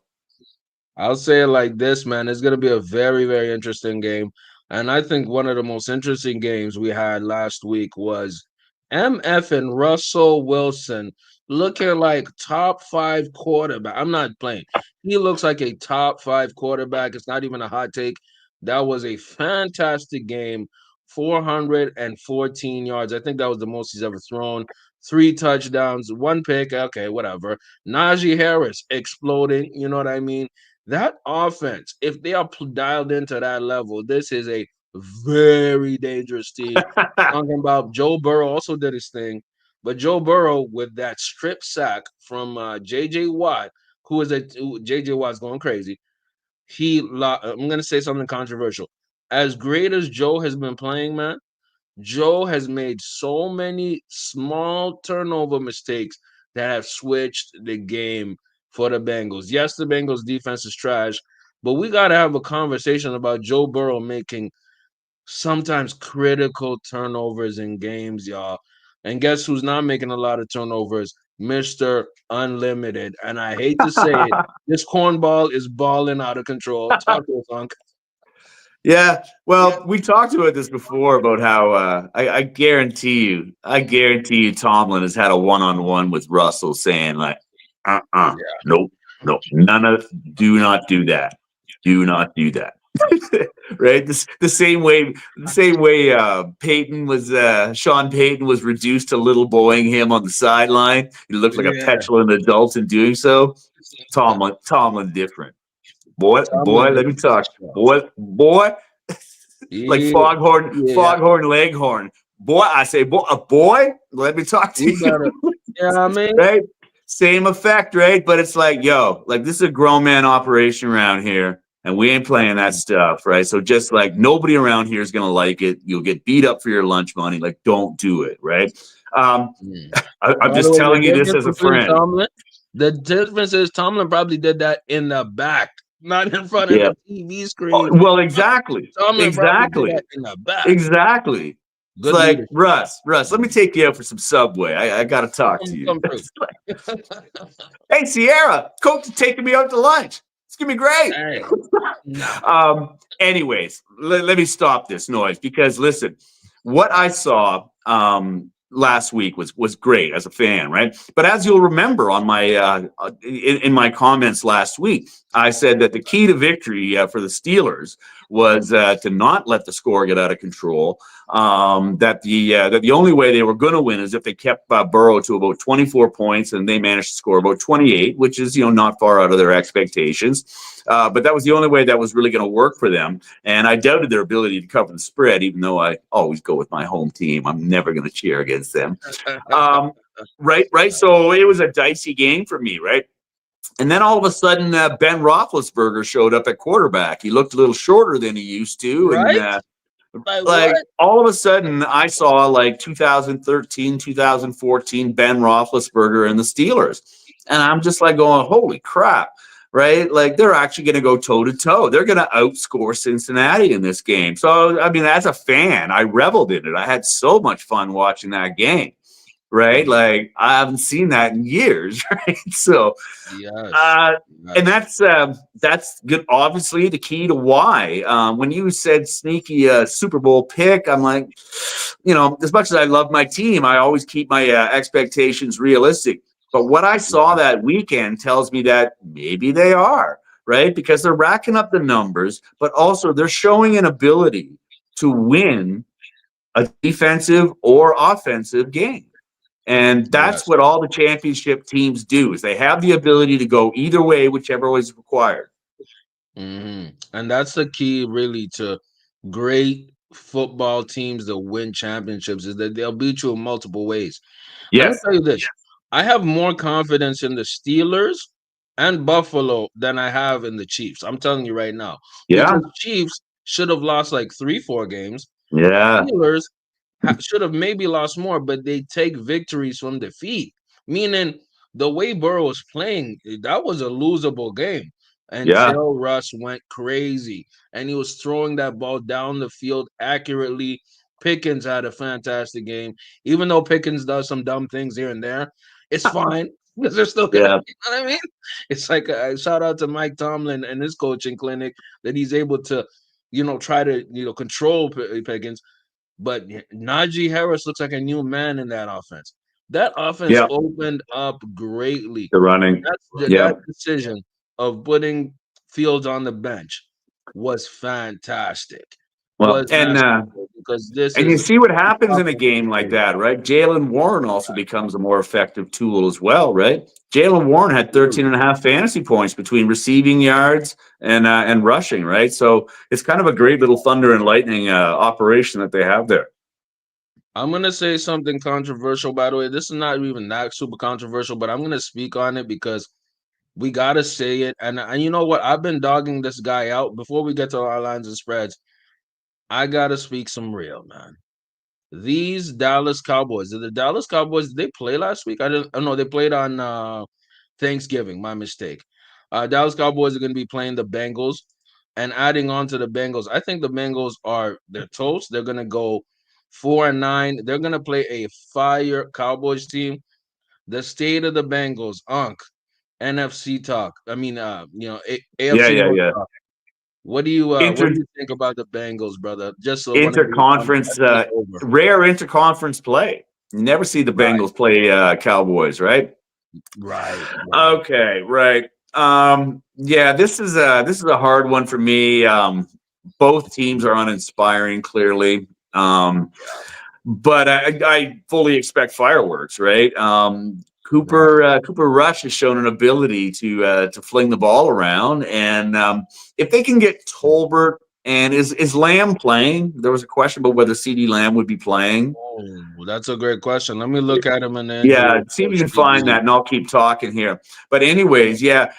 I'll say it like this, man. It's going to be a very, very interesting game. And I think one of the most interesting games we had last week was MF and Russell Wilson looking like top five quarterback. I'm not playing. He looks like a top five quarterback. It's not even a hot take. That was a fantastic game. 414 yards. I think that was the most he's ever thrown. 3 touchdowns, 1 pick. Okay, whatever. Najee Harris exploding. You know what I mean? That offense, if they are dialed into that level, this is a very dangerous team. Talking about Joe Burrow also did his thing, but Joe Burrow with that strip sack from J.J. Watt, J.J. Watt's going crazy. I'm gonna say something controversial. As great as Joe has been playing, man, Joe has made so many small turnover mistakes that have switched the game for the Bengals. Yes, the Bengals defense is trash, but we got to have a conversation about Joe Burrow making sometimes critical turnovers in games, y'all. And guess who's not making a lot of turnovers? Mr. Unlimited. And I hate to say it, this cornball is balling out of control. Talk to us, Unc. Yeah, well, we talked about this before about how I guarantee you, Tomlin has had a one-on-one with Russell, saying like, Yeah. nope, no, do not do that, do not do that, right? The same way Sean Payton was reduced to little boying him on the sideline. He looked like a Yeah. petulant adult in doing so. Tomlin different. Boy, Tomlin let me is talk. Boy, like yeah, yeah. foghorn, leghorn. Boy, I say, boy, let me talk to You you, better, I mean, right? Same effect, right? But it's like, yo, like this is a grown man operation around here, and we ain't playing that stuff, right? So just like nobody around here is gonna like it. You'll get beat up for your lunch money. Like, don't do it, right? Um, I'm By the just way, the telling you this difference as a between friend. Tomlin, the difference is Tomlin probably did that in the back, not in front of Yeah. the TV screen. Well, exactly, Tomlin probably did that exactly. in the back. Exactly. It's Good like leadership. Russ, let me take you out for some Subway. I got to talk to you. Come through. It's like, hey, Sierra, coach is taking me out to lunch. It's gonna be great. Dang. No. Anyways, let me stop this noise because listen, what I saw last week was great as a fan, right? But as you'll remember on my in my comments last week, I said that the key to victory for the Steelers was to not let the score get out of control. That the only way they were going to win is if they kept Burrow to about 24 points, and they managed to score about 28, which is not far out of their expectations. But that was the only way that was really going to work for them. And I doubted their ability to cover the spread, even though I always go with my home team. I'm never going to cheer against them. Right. So it was a dicey game for me, right? And then all of a sudden, Ben Roethlisberger showed up at quarterback. He looked a little shorter than he used to, and Right? Like like what? all of a sudden, I saw like 2013, 2014 Ben Roethlisberger and the Steelers, and I'm just like going, "Holy crap!" Right? Like they're actually going to go toe to toe. They're going to outscore Cincinnati in this game. So, I mean, as a fan, I reveled in it. I had so much fun watching that game. Right? Like I haven't seen that in years. Right? So, Yes. uh, and Yes. that's good. Obviously, the key to why. When you said sneaky Super Bowl pick, I'm like, as much as I love my team, I always keep my expectations realistic. But what I saw that weekend tells me that maybe they are right because they're racking up the numbers, but also they're showing an ability to win a defensive or offensive game. And that's Yes. what all the championship teams do is they have the ability to go either way, whichever way is required. And that's the key, really, to great football teams that win championships is that they'll beat you in multiple ways. Let me Yes. tell you this: I have more confidence in the Steelers and Buffalo than I have in the Chiefs. I'm telling you right now, Yeah. because Chiefs should have lost like 3, 4 games. Yeah. Steelers should have maybe lost more, but they take victories from defeat. Meaning the way Burrow was playing, that was a losable game Yeah. until Russ went crazy and he was throwing that ball down the field accurately. Pickens had a fantastic game, even though Pickens does some dumb things here and there. It's fine because they're still gonna. Yeah. You know what I mean? It's like a shout out to Mike Tomlin and his coaching clinic that he's able to, try to control Pickens. But Najee Harris looks like a new man in that offense. That offense Yeah. opened up greatly. The running. Yeah. That decision of putting Fields on the bench was fantastic. Well, Was fantastic because this and you is see what happens in a offense game like that, right? Jalen Warren also becomes a more effective tool as well, right? Jalen Warren had 13 and a half fantasy points between receiving yards and rushing, right? So it's kind of a great little thunder and lightning operation that they have there. I'm gonna say something controversial, by the way. This is not even that super controversial, but I'm gonna speak on it because we gotta say it. And you know what? I've been dogging this guy out before we get to our lines and spreads. I gotta speak some real, man. These Dallas Cowboys. Did the Dallas Cowboys did they play last week? I didn't. Oh no, they played on Thanksgiving. My mistake. Dallas Cowboys are going to be playing the Bengals, and adding on to the Bengals, I think the Bengals they're toast. They're going to go 4-9. They're going to play a fire Cowboys team. The state of the Bengals, NFC talk. I mean, Yeah, AFC yeah, North yeah. talk. What do you think about the Bengals, brother? Just so one of you, Interconference, I take over. rare interconference play. You never see the Right, Bengals play Cowboys, right? right, right. Okay, right. Yeah, this is a hard one for me. Both teams are uninspiring, clearly. But I fully expect fireworks, right? Right. Cooper Rush has shown an ability to fling the ball around, and if they can get Tolbert and is Lamb playing? There was a question about whether CD Lamb would be playing. Oh, that's a great question. Let me look at him in the injury Yeah, see if report. you can find CD. that, and I'll keep talking here. But anyways, yeah.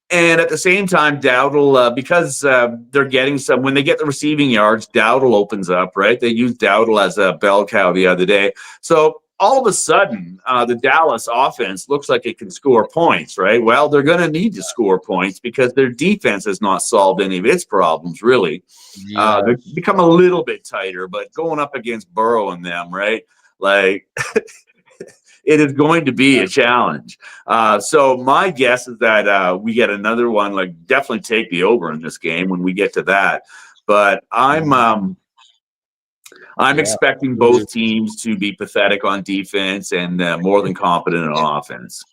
And at the same time, Dowdle, because they're getting some, when they get the receiving yards, Dowdle opens up, right? They used Dowdle as a bell cow the other day. So all of a sudden, the Dallas offense looks like it can score points, right? Well, they're going to need to score points because their defense has not solved any of its problems, really. They've Yes. become a little bit tighter, but going up against Burrow and them, right? Like, it is going to be a challenge. So my guess is that we get another one. Like, definitely take the over in this game when we get to that. But I'm Yeah. expecting both teams to be pathetic on defense and more than competent on offense.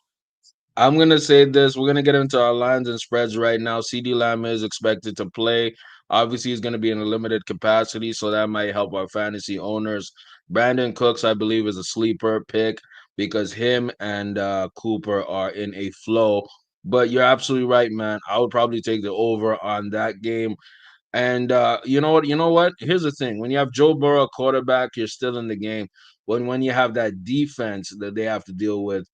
I'm gonna say this. We're gonna get into our lines and spreads right now. CD Lamb is expected to play. Obviously, he's gonna be in a limited capacity, so that might help our fantasy owners. Brandon Cooks, I believe, is a sleeper pick because him and Cooper are in a flow. But you're absolutely right, man. I would probably take the over on that game. And you know what? You know what? Here's the thing: when you have Joe Burrow quarterback, you're still in the game. When you have that defense that they have to deal with,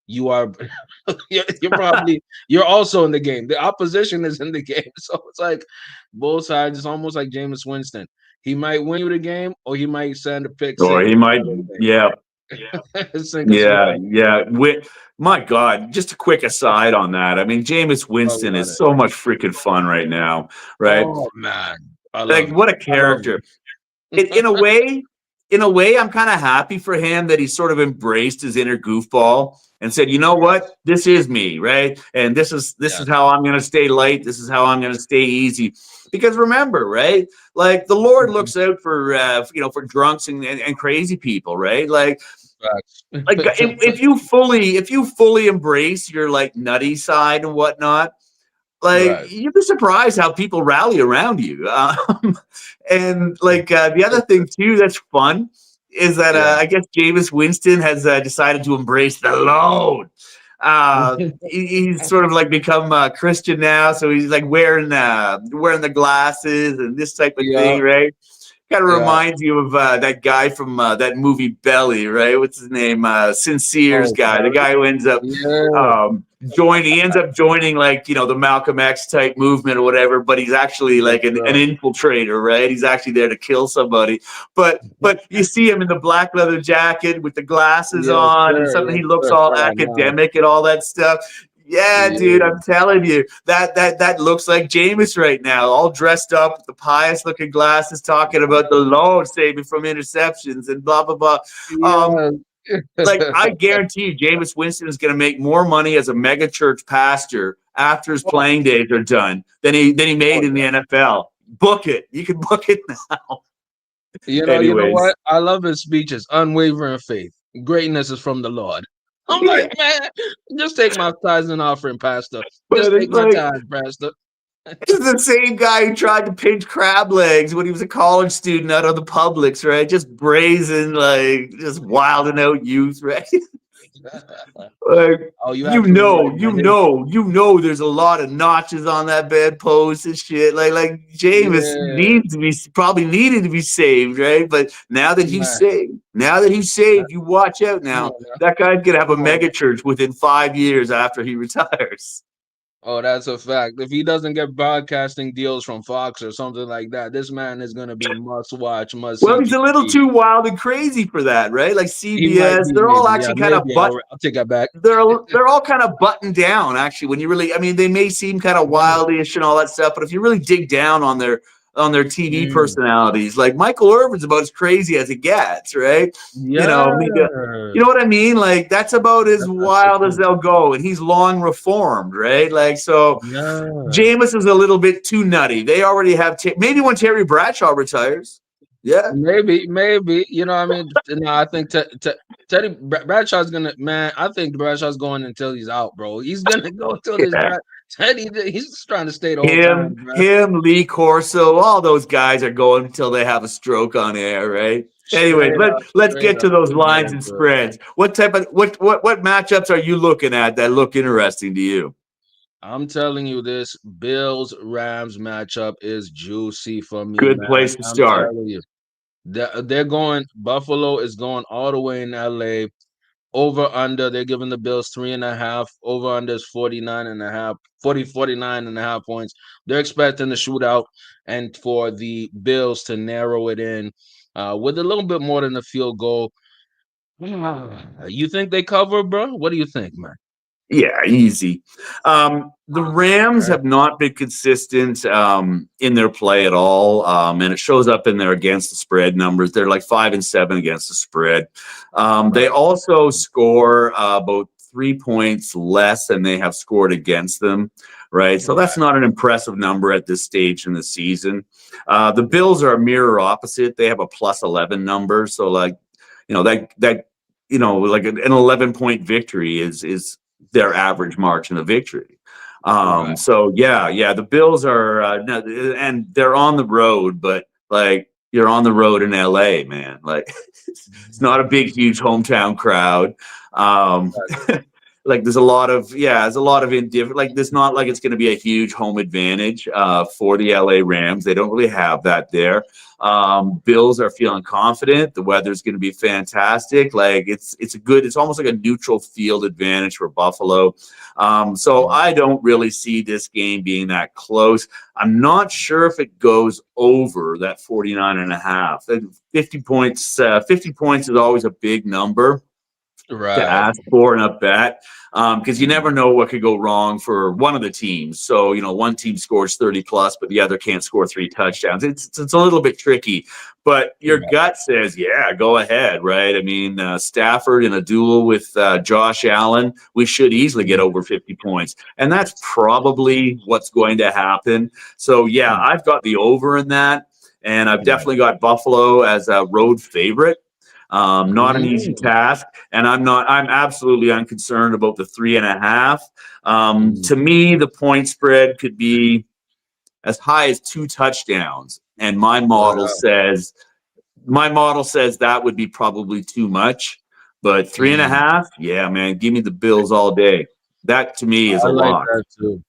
you are you're also in the game. The opposition is in the game. So it's like both sides. It's almost like Jameis Winston. He might win you the game, or he might send a pick Or six. he might, yeah. Sink or Yeah, swim. yeah. My God, just a quick aside on that. I mean, Jameis Talk Winston about is it. so much freaking fun right now, right? Oh man, I Like, love it. what a I love character. In a way, I'm kind of happy for him that he sort of embraced his inner goofball and said, you know what, this is me, right? And this is Yes. how I'm going to stay light. This is how I'm going to stay easy. Because remember, right? Like the Lord looks out for for drunks and crazy people, right? Facts. Like if you fully embrace your like nutty side and whatnot, like Right. you'd be surprised how people rally around you. And like the other thing too that's fun is that Yeah. I guess Jameis Winston has decided to embrace the load. He's sort of like become Christian now, so he's like wearing the glasses and this type of Yeah. thing, right? Kind of Yeah. reminds you of that guy from that movie Belly, right? What's his name? Sincere's Oh, guy, the Belly. guy who ends up Yeah. he ends up joining like the Malcolm X type movement or whatever, but he's actually Yes, like an sir. infiltrator, right? He's actually there to kill somebody. But you see him in the black leather jacket with the glasses Yes, on, and sir. suddenly Yes, he looks sir. all Oh, man. academic and all that stuff. Yeah, dude, Yeah. I'm telling you, that looks like Jameis right now, all dressed up with the pious looking glasses, talking about the Lord saving from interceptions and blah blah blah. Um, Yeah. like I guarantee you, Jameis Winston is going to make more money as a mega church pastor after his Oh, playing days are done than he oh, made in the yeah. NFL. Book it. You can book it now. You know what? Anyways, I love his speeches. Unwavering faith. Greatness is from the Lord. I'm yeah, like, man, just take my tithes and offering, Pastor. Just but take it's my like tithes, Pastor. this is the same guy who tried to pinch crab legs when he was a college student out of the Publix, right? Just brazen, like just wilding out youth, right? Like Oh, you absolutely right, man. there's a lot of notches on that bedpost and shit. Like Jameis Yeah, probably needed to be saved, right? But man. now that he's saved, you watch out Come now. on now. That guy's gonna have a Come on. mega church within 5 years after he retires. Oh, that's a fact. If he doesn't get broadcasting deals from Fox or something like that, this man is going to be must watch, must Well, see he's a little TV. too wild and crazy for that, right? Like He might CBS, be, they're all maybe. Yeah, actually kind of maybe. I'll take that back. they're all kind of buttoned down actually when you really, I mean, they may seem kind of Mm, wildish and all that stuff, but if you really dig down on their TV mm. personalities, like Michael Irvin's about as crazy as it gets, right? Yeah, Maybe, you know what I mean? Like that's about as that's actually wild as true. they'll go, and he's long reformed, right? Like so Yeah, Jameis is a little bit too nutty. They already have maybe when Terry Bradshaw retires. Yeah. maybe. You know, what I mean, no, I think Teddy Bradshaw's gonna, man. I think Bradshaw's going until he's out, bro. He's gonna go until this Yeah. guy Teddy. He's just trying to stay the whole time, bro. Lee Corso, all those guys are going until they have a stroke on air, right? Anyways, Straight up, let's straight get to up. those We'll get lines and into it. spreads. What type of what matchups are you looking at that look interesting to you? I'm telling you, this Bills Rams matchup is juicy for me, Good man. place to I'm start. telling you, they're going. Buffalo is going all the way in LA. Over under, they're giving the Bills 3.5. Over under is 49.5, 49.5 points. They're expecting a shootout and for the Bills to narrow it in with a little bit more than a field goal. You think they cover, bro? What do you think, man? Yeah, easy. The Rams Right. have not been consistent in their play at all, and it shows up in their against the spread numbers. They're like 5-7 against the spread. They Right. also score about 3 points less than they have scored against them, right? So that's Right. not an impressive number at this stage in the season. The Bills are a mirror opposite. They have a +11 number, so like like an 11-point victory is their average margin of victory. Right. So yeah, the Bills are, and they're on the road, but like you're on the road in LA, man. Like it's not a big, huge hometown crowd. Um, like there's a lot of indifferent. Like there's not like it's going to be a huge home advantage for the LA Rams. They don't really have that there. Bills are feeling confident. The weather's going to be fantastic. Like it's almost like a neutral field advantage for Buffalo. So I don't really see this game being that close. I'm not sure if it goes over that 49.5. 50 points, 50 points is always a big number to Right. ask for in a bet because you never know what could go wrong for one of the teams. So, one team scores 30 plus, but the other can't score 3 touchdowns. It's a little bit tricky, but your gut says, yeah, go ahead, right? I mean, Stafford in a duel with Josh Allen, we should easily get over 50 points. And that's probably what's going to happen. So, yeah, I've got the over in that. And I've definitely got Buffalo as a road favorite. Not an easy Mm. task, and I'm absolutely unconcerned about the 3.5. Mm. To me, the point spread could be as high as 2 touchdowns, and my model Wow. says My model says that would be probably too much, but 3.5, yeah, man, give me the Bills all day. That to me is I a like lock. that too.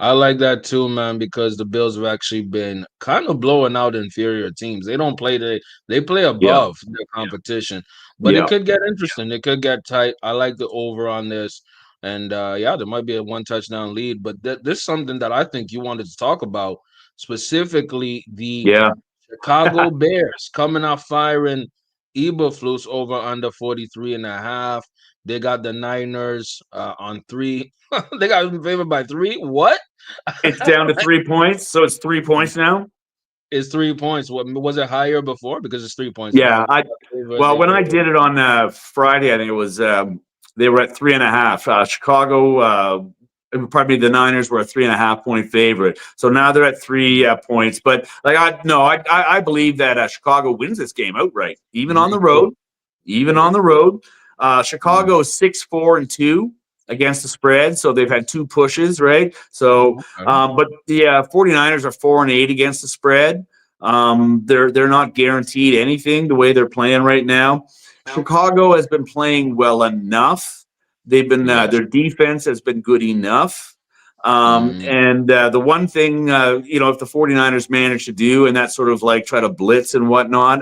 I like that too, man, because the Bills have actually been kind of blowing out inferior teams. They don't play they play Yeah, above their competition, but it yeah, could get interesting. It could get tight. I like the over on this, and yeah, there might be a one touchdown lead. But this is something that I think you wanted to talk about, specifically the yeah. Chicago Bears coming out firing Eberflus over under 43 and a half. They got the Niners on three. They got them favored by three. What? It's down to 3 points, so it's 3 points now. It's 3 points. What was it higher before? Because it's 3 points now. Yeah, well, when I did it on Friday, I think it was they were at 3.5. Chicago, probably the Niners were a 3.5 point favorite. So now they're at 3 points. But like I believe that Chicago wins this game outright, even on Me the too. road. Even Me on the too. road, Chicago is 6-4-2 against the spread, so they've had two pushes, right? So, Okay. but the 49ers are 4-8 against the spread. They're not guaranteed anything the way they're playing right now. Chicago has been playing well enough. They've been Yes. their defense has been good enough. Mm, And the one thing, if the 49ers manage to do and that sort of like try to blitz and whatnot,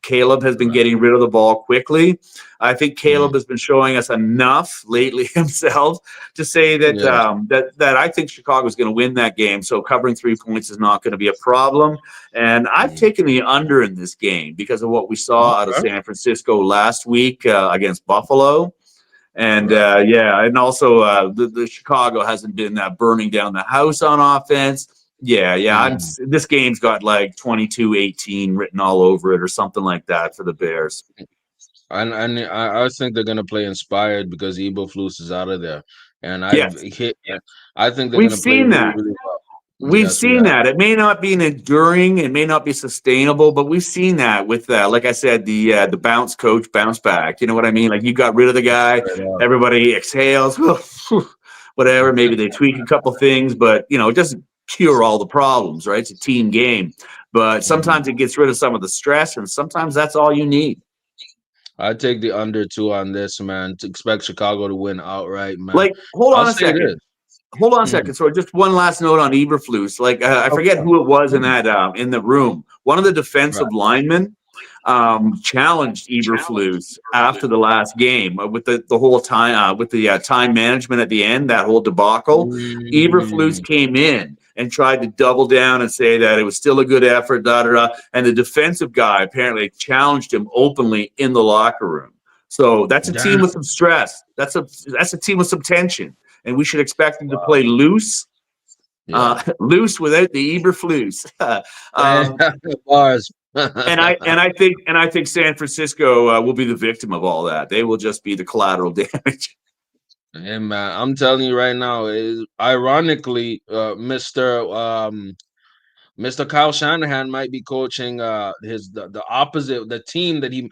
Caleb has been right. getting rid of the ball quickly. I think Mm, Caleb has been showing us enough lately himself to say that yes. that I think Chicago is going to win that game. So covering 3 points is not going to be a problem. And I've Mm. taken the under in this game because of what we saw out of Okay. San Francisco last week against Buffalo. And Right. yeah, and also the Chicago hasn't been burning down the house on offense. Yeah, yeah. Mm. This game's got like 22-18 written all over it or something like that for the Bears. And I think they're gonna play inspired because Eberflus is out of there, and I've Yes, hit. I think they're we've gonna play seen really, that. really well. We've Yes, we seen have. that. It may not be an enduring, it may not be sustainable, but we've seen that with, like I said, the bounce coach bounce back. You know what I mean? Like you got rid of the guy, Straight up. everybody exhales, whatever. Maybe they tweak a couple things, but it doesn't cure all the problems, right? It's a team game, but Mhm. sometimes it gets rid of some of the stress, and sometimes that's all you need. I take the under two on this, man. To expect Chicago to win outright, man. Like, hold I'll on a say second. this. Hold on a Mm. second. So just one last note on Eberflus. Like I Of forget course. who it was in Mm. that in the room. One of the Right. defensive linemen challenged Eberflus after the last game with the whole time with the time management at the end. That whole debacle. Eberflus Mm. came in and tried to double down and say that it was still a good effort. Da da da. And the defensive guy apparently challenged him openly in the locker room. So that's a team Damn. with some stress. That's a team with some tension, and we should expect them to Wow. play loose, Yeah. loose without the Eberflus. um, Bars. and I think San Francisco will be the victim of all that. They will just be the collateral damage. Hey man, I'm telling you right now, ironically, Mr. Kyle Shanahan might be coaching the opposite the team that he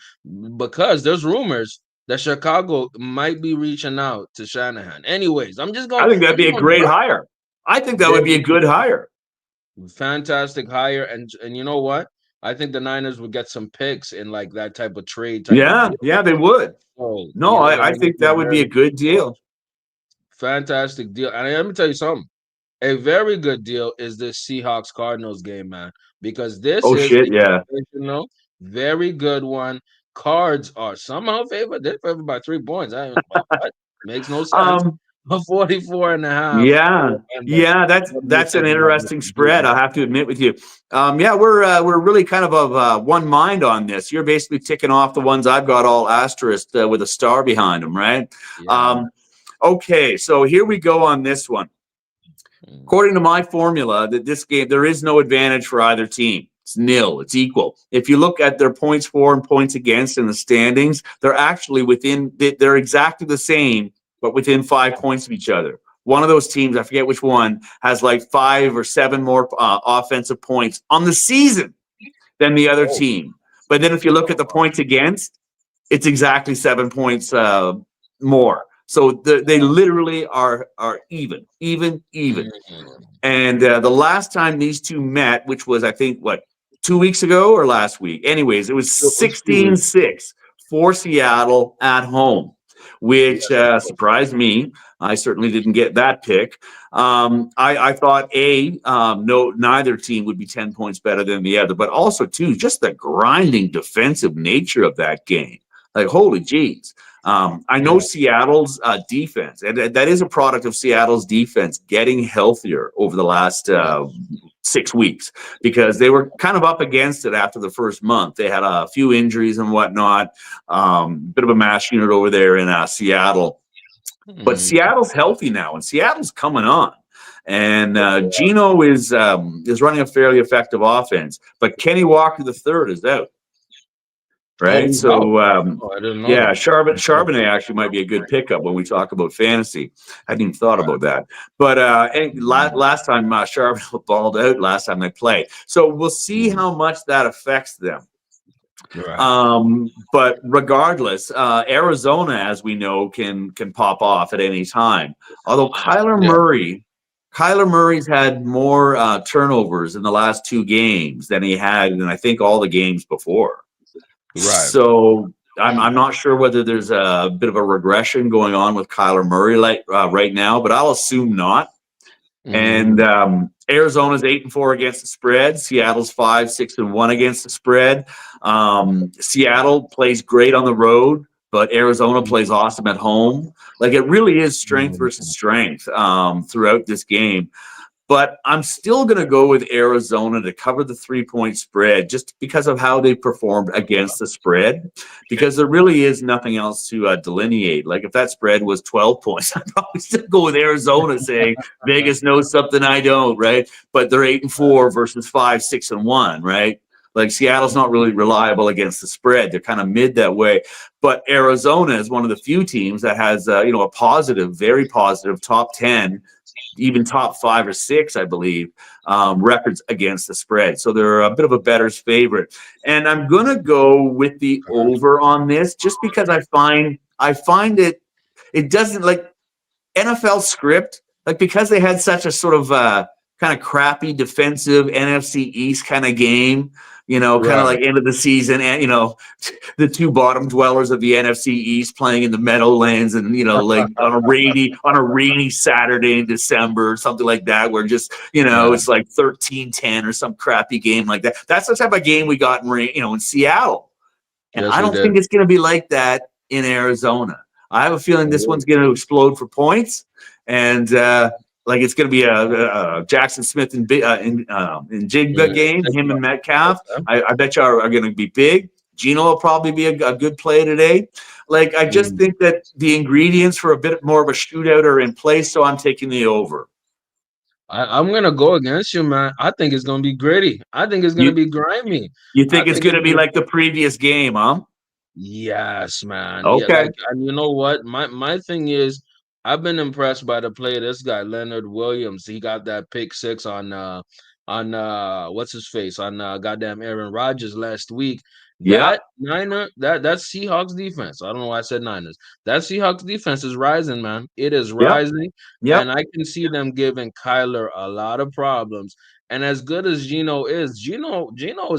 because there's rumors that Chicago might be reaching out to Shanahan. Anyways, I think that'd I'm be just a gonna great drop hire. I think that would be a very good hire. fantastic hire, and you know what? I think the Niners would get some picks in like that type of trade type of Yeah, deal. yeah, they would. So No, you know what I I mean? think that would be a good deal. Fantastic deal. And let me tell you something. A very good deal is this Seahawks Cardinals game, man, because this Oh is shit, a yeah. divisional, very good one. Cards are somehow favored. They're favored by 3 points. What? Makes no sense. Um, 44 and a half Yeah, over under. yeah, that's What do you that's an think about this interesting spread. game? I'll have to admit with you. Yeah, we're really kind of one mind on this. You're basically ticking off the ones I've got all asterisked with a star behind them, right? Yeah, man. Um, okay, so here we go on this one. Mm. According to my formula, that this game there is no advantage for either team. It's nil. It's equal. If you look at their points for and points against in the standings, they're actually within. They're exactly the same, but within 5 points of each other. One of those teams, I forget which one, has like 5 or 7 more offensive points on the season than the other Oh, team. But then if you look at the points against, it's exactly 7 points more. So they literally are even. mm. And the last time these two met, which was I think what 2 weeks ago or last week. Anyways, it was It was a few weeks. 16-6 for Seattle at home, which Yes, it was. surprised me. I certainly didn't get that pick. I thought no, neither team would be 10 points better than the other, but also too, just the grinding defensive nature of that game. Like, holy jeez. I know Yeah. Seattle's defense, and that is a product of Seattle's defense getting healthier over the last Yes. 6 weeks, because they were kind of up against it after the first month. They had a few injuries and whatnot, bit of a mash unit over there in Seattle. But Mhm. Seattle's healthy now, and Seattle's coming on. And Yeah, they are. Geno is running a fairly effective offense, but Kenny Walker the third is out, Oh, right? he's out. So Oh, I didn't know yeah, that. Okay. Charbonnet actually might be a good pickup when we talk about fantasy. I hadn't even thought Right. about that. But Mhm. last time Charbonnet balled out last time they played, so we'll see Mhm. how much that affects them. Right. But regardless, Arizona, as we know, can pop off at any time. Although Yeah. Kyler Murray's had more turnovers in the last two games than he had in I think all the games before. Right. So I'm not sure whether there's a bit of a regression going on with Kyler Murray right now, but I'll assume not. And Mhm. Arizona's 8-4 against the spread. Seattle's 5-6-1 against the spread. Seattle plays great on the road, but Arizona plays awesome at home. Like, it really is strength versus Mhm. strength throughout this game. But I'm still going to go with Arizona to cover the 3-point spread just because of how they performed against the spread. Because there really is nothing else to delineate. Like, if that spread was 12 points, I'd probably still go with Arizona, saying Vegas knows something I don't, right? But they're 8-4 versus 5-6-1, right? Like, Seattle's not really reliable against the spread. They're kind of mid that way. But Arizona is one of the few teams that has, a positive, very positive top 10, even top 5 or 6, I believe, records against the spread. So they're a bit of a bettor's favorite. And I'm gonna go with the over on this just because I find it doesn't, like, NFL script, like, because they had such a sort of kind of crappy defensive NFC East kind of game, kind of Right. like end of the season, and the two bottom dwellers of the NFC East playing in the Meadowlands, and like on a rainy Saturday in December, something like that, where just Yeah. it's like 13-10 or some crappy game like that. That's the type of game we got in Seattle. And Yes, I we don't did. think it's going to be like that in Arizona. I have a feeling this Mhm. one's going to explode for points, and like, it's going to be a Jackson Smith and Jigba Yeah. game. Think Him and about Metcalf, it. I bet you are going to be big. Gino will probably be a good play today. Like, I just Mhm. think that the ingredients for a bit more of a shootout are in place, so I'm taking the over. I'm gonna go against you, man. I think it's gonna be gritty. I think it's gonna You be grimy. you I think it's think going it's to be gonna. like the previous game, huh? Yes, man. Yeah, Okay. like, and you know what? My thing is, I've been impressed by the play of this guy, Leonard Williams. He got that pick six on what's his face? On goddamn Aaron Rodgers last week. Yeah. That Seahawks defense. I don't know why I said Niners. That Seahawks defense is rising, man. It is Yep. rising, and Yep. I can see them giving Kyler a lot of problems. And as good as Geno is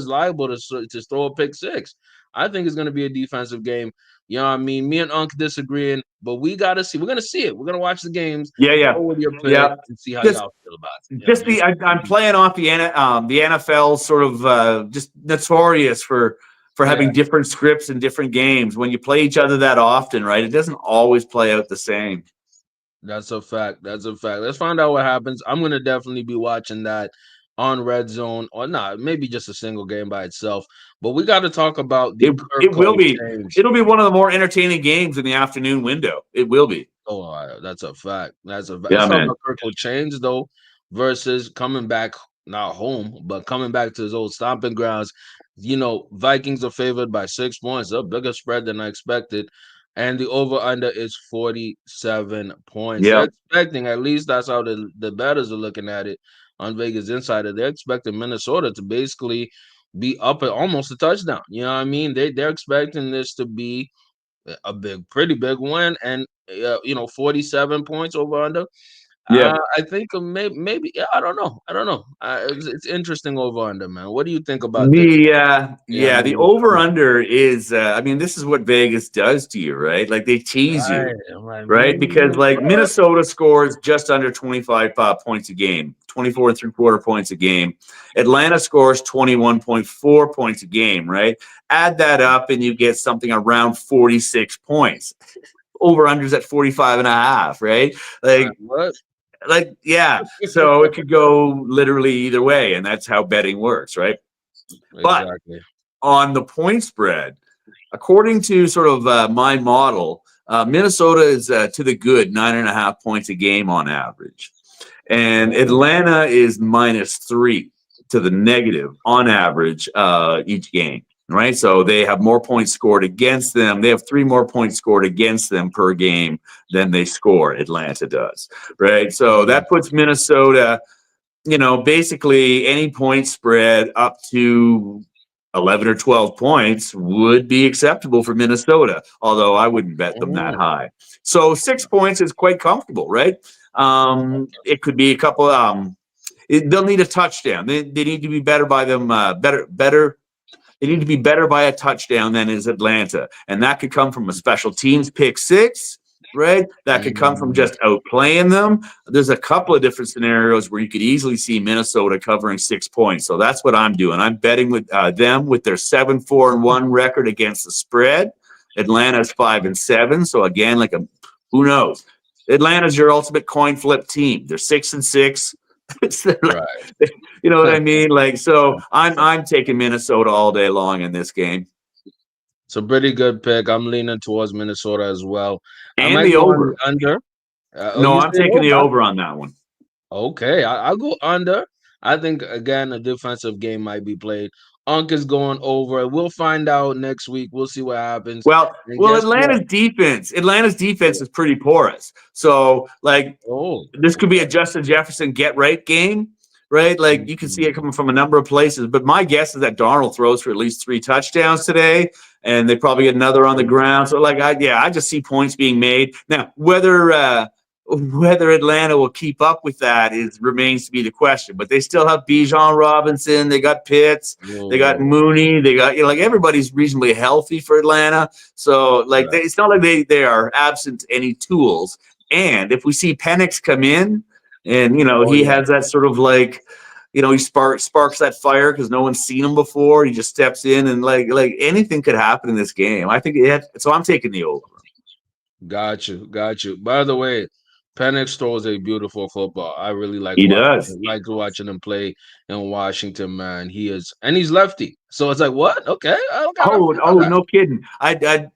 liable to throw a pick six. I think it's going to be a defensive game. You know what I mean? Me and Unc disagreeing, but we got to see. We're going to see it. We're going to watch the games, Yeah. Yeah. go with your Yeah. pick, and see how Just y'all feel about it. You know what I just mean? I'm playing off the NFL, sort of just notorious for Yeah, having different scripts and different games. When you play each other that often, right? It doesn't always play out the same. that's a fact. That's a fact. Let's find out what happens. I'm going to definitely be watching that on Red Zone, or not, maybe just a single game by itself. But we got to talk about the It will Kirko be. change. It'll be one of the more entertaining games in the afternoon window. It will be. Oh, that's a fact. That's a fact. Yeah, Let's talk man. about Kirkland change though, versus coming back, not home, but coming back to his old stomping grounds. Vikings are favored by 6 points, a bigger spread than I expected, and the over under is 47 points. They're Yeah. expecting, at least that's how the bettors are looking at it on Vegas Insider. They're expecting Minnesota to basically be up at almost a touchdown. You know what I mean? They're expecting this to be a pretty big win, and 47 points over under. Yeah. I think maybe yeah, I don't know. I don't know. It's interesting over under, man. What do you think about this? Yeah, I The mean, over under is I mean, this is what Vegas does to you, right? Like they tease you, right. I'm like, right? Because like what? Minnesota scores just under 25 points a game, 24 and three quarter points a game. Atlanta scores 21.4 points a game, right? Add that up and you get something around 46 points. Over unders at 45 and a half, right? Like, Like what? yeah. So it could go literally either way, and that's how betting works, right? But Exactly. on the point spread, according to sort of my model, Minnesota is to the good 9.5 points a game on average. And Oh, Atlanta is -3 to the negative on average each game. Right. So they have more points scored against them. They have 3 more points scored against them per game than they score. Atlanta does. Right. So mm, that puts Minnesota, basically any point spread up to 11 or 12 points would be acceptable for Minnesota, although I wouldn't bet them that mm, high. So 6 points is quite comfortable, right? It could be a couple. They'll need a touchdown. They need to be better by them. Better. They need to be better by a touchdown than is Atlanta, and that could come from a special teams pick six, right? That could come from mm, just outplaying them. There's a couple of different scenarios where you could easily see Minnesota covering 6 points. So that's what I'm doing. I'm betting with them with their 7-4-1 record against the spread. Atlanta's 5-7. So again, who knows? Atlanta's your ultimate coin flip team. They're 6-6. right. You know what I mean? So I'm taking Minnesota all day long in this game. It's a pretty good pick. I'm leaning towards Minnesota as well. I And might the go on over. under. No, You I'm said taking the over. over on that one. Okay, I'll go under. I think again a defensive game might be played. Unk is going over. We'll find out next week. We'll see what happens. And Well, guess what? Atlanta's defense is pretty porous. So Oh, this could be a okay. Justin Jefferson get right game, right? Like you can see it Mhm. coming from a number of places. But my guess is that Darnold throws for at least 3 touchdowns today, and they probably get another on the ground. So I just see points being made. Now, whether Atlanta will keep up with that remains to be the question. But they still have Bijan Robinson, they got Pitts, they got Oh, Mooney, they got everybody's reasonably healthy for Atlanta. So right. it's not like they are absent any tools. And if we see Penix come in, and Oh he yeah. has that sort of he sparks that fire because no one's seen him before. He just steps in and anything could happen in this game. I think so. I'm taking the over. Got you. Got you. By the way, Penix throws a beautiful football. I really He does. watching him play in Washington, man. He's lefty. So it's like, what? Okay. Okay. Oh, Okay. no kidding. I Yeah.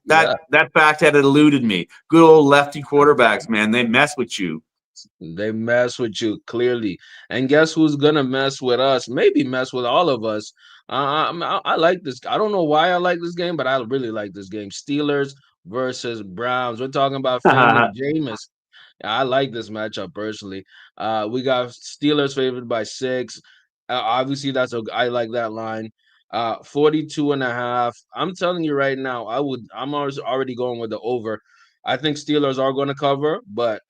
that fact had eluded me. Good old lefty quarterbacks, man. They mess with you. They mess with you clearly. And guess who's gonna mess with us? Maybe mess with all of us. I like this. I don't know why I like this game, but I really like this game. Steelers versus Browns. We're talking about famous Jameis. I like this matchup personally. We got Steelers favored by 6. Obviously, I like that line. 42 and a half. I'm telling you right now, I'm already going with the over. I think Steelers are going to cover, but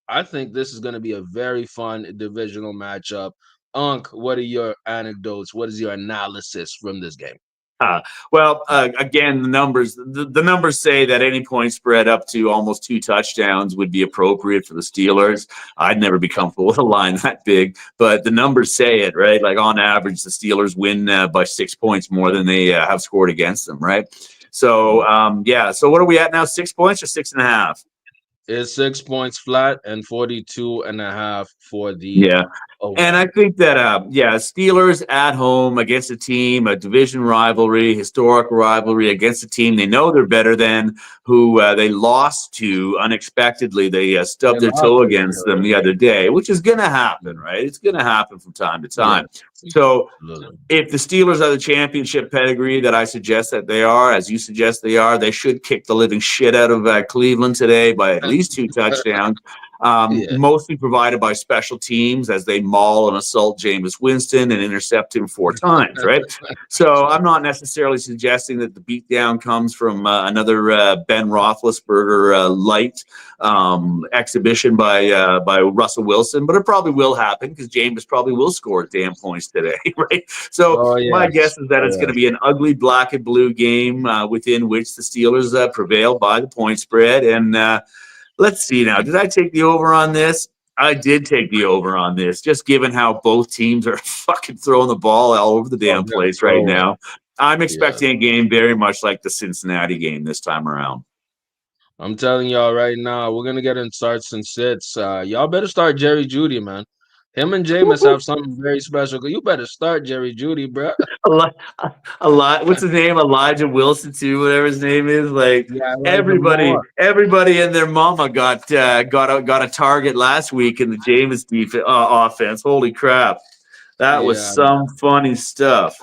I think this is going to be a very fun divisional matchup. Unk, what are your anecdotes? What is your analysis from this game? Again, the numbers say that any point spread up to almost 2 touchdowns would be appropriate for the Steelers. I'd never be comfortable with a line that big, but the numbers say it, right? Like on average, the Steelers win by 6 points more than they have scored against them, right? So, So what are we at now? 6 points or 6.5? It's 6 points flat and 42 and a half for the Yeah. And I over. think that, Steelers at home against a team, a division rivalry, historic rivalry against a team they know they're better than, who they lost to unexpectedly. They They stubbed their lost toe to them against them already. the other day, which is going to happen, Mm. right? It's going to happen from time to Yeah, time. So absolutely. if the Steelers are the championship pedigree that I suggest that they are, as you suggest they are, they should kick the living shit out of Cleveland today by at least 2 touchdowns. Yeah. mostly provided by special teams as they maul and assault Jameis Winston and intercept him 4 times, right? So I'm not necessarily suggesting that the beatdown comes from another Ben Roethlisberger light exhibition by Russell Wilson, but it probably will happen because Jameis probably will score damn points today, right? So Oh my yes. guess is that Oh it's going to yes. be an ugly black and blue game within which the Steelers prevail by the point spread. And let's see now. Did I take the over on this? I did take the over on this, just given how both teams are fucking throwing the ball all over the Oh, damn they're place right throwing. now. I'm Yeah. expecting a game very much like the Cincinnati game this time around. I'm telling y'all right now, we're gonna get in starts and sits. Y'all better start Jerry Judy, man. Him and Jameis have something very special. You better start Jerry Judy, bro. a lot, a lot. What's his name? Elijah Wilson too, whatever his name is. Like Yeah, Elijah everybody, Moore. everybody and their mama got a target last week in the Jameis offense. Holy crap, that was Yeah. some funny stuff.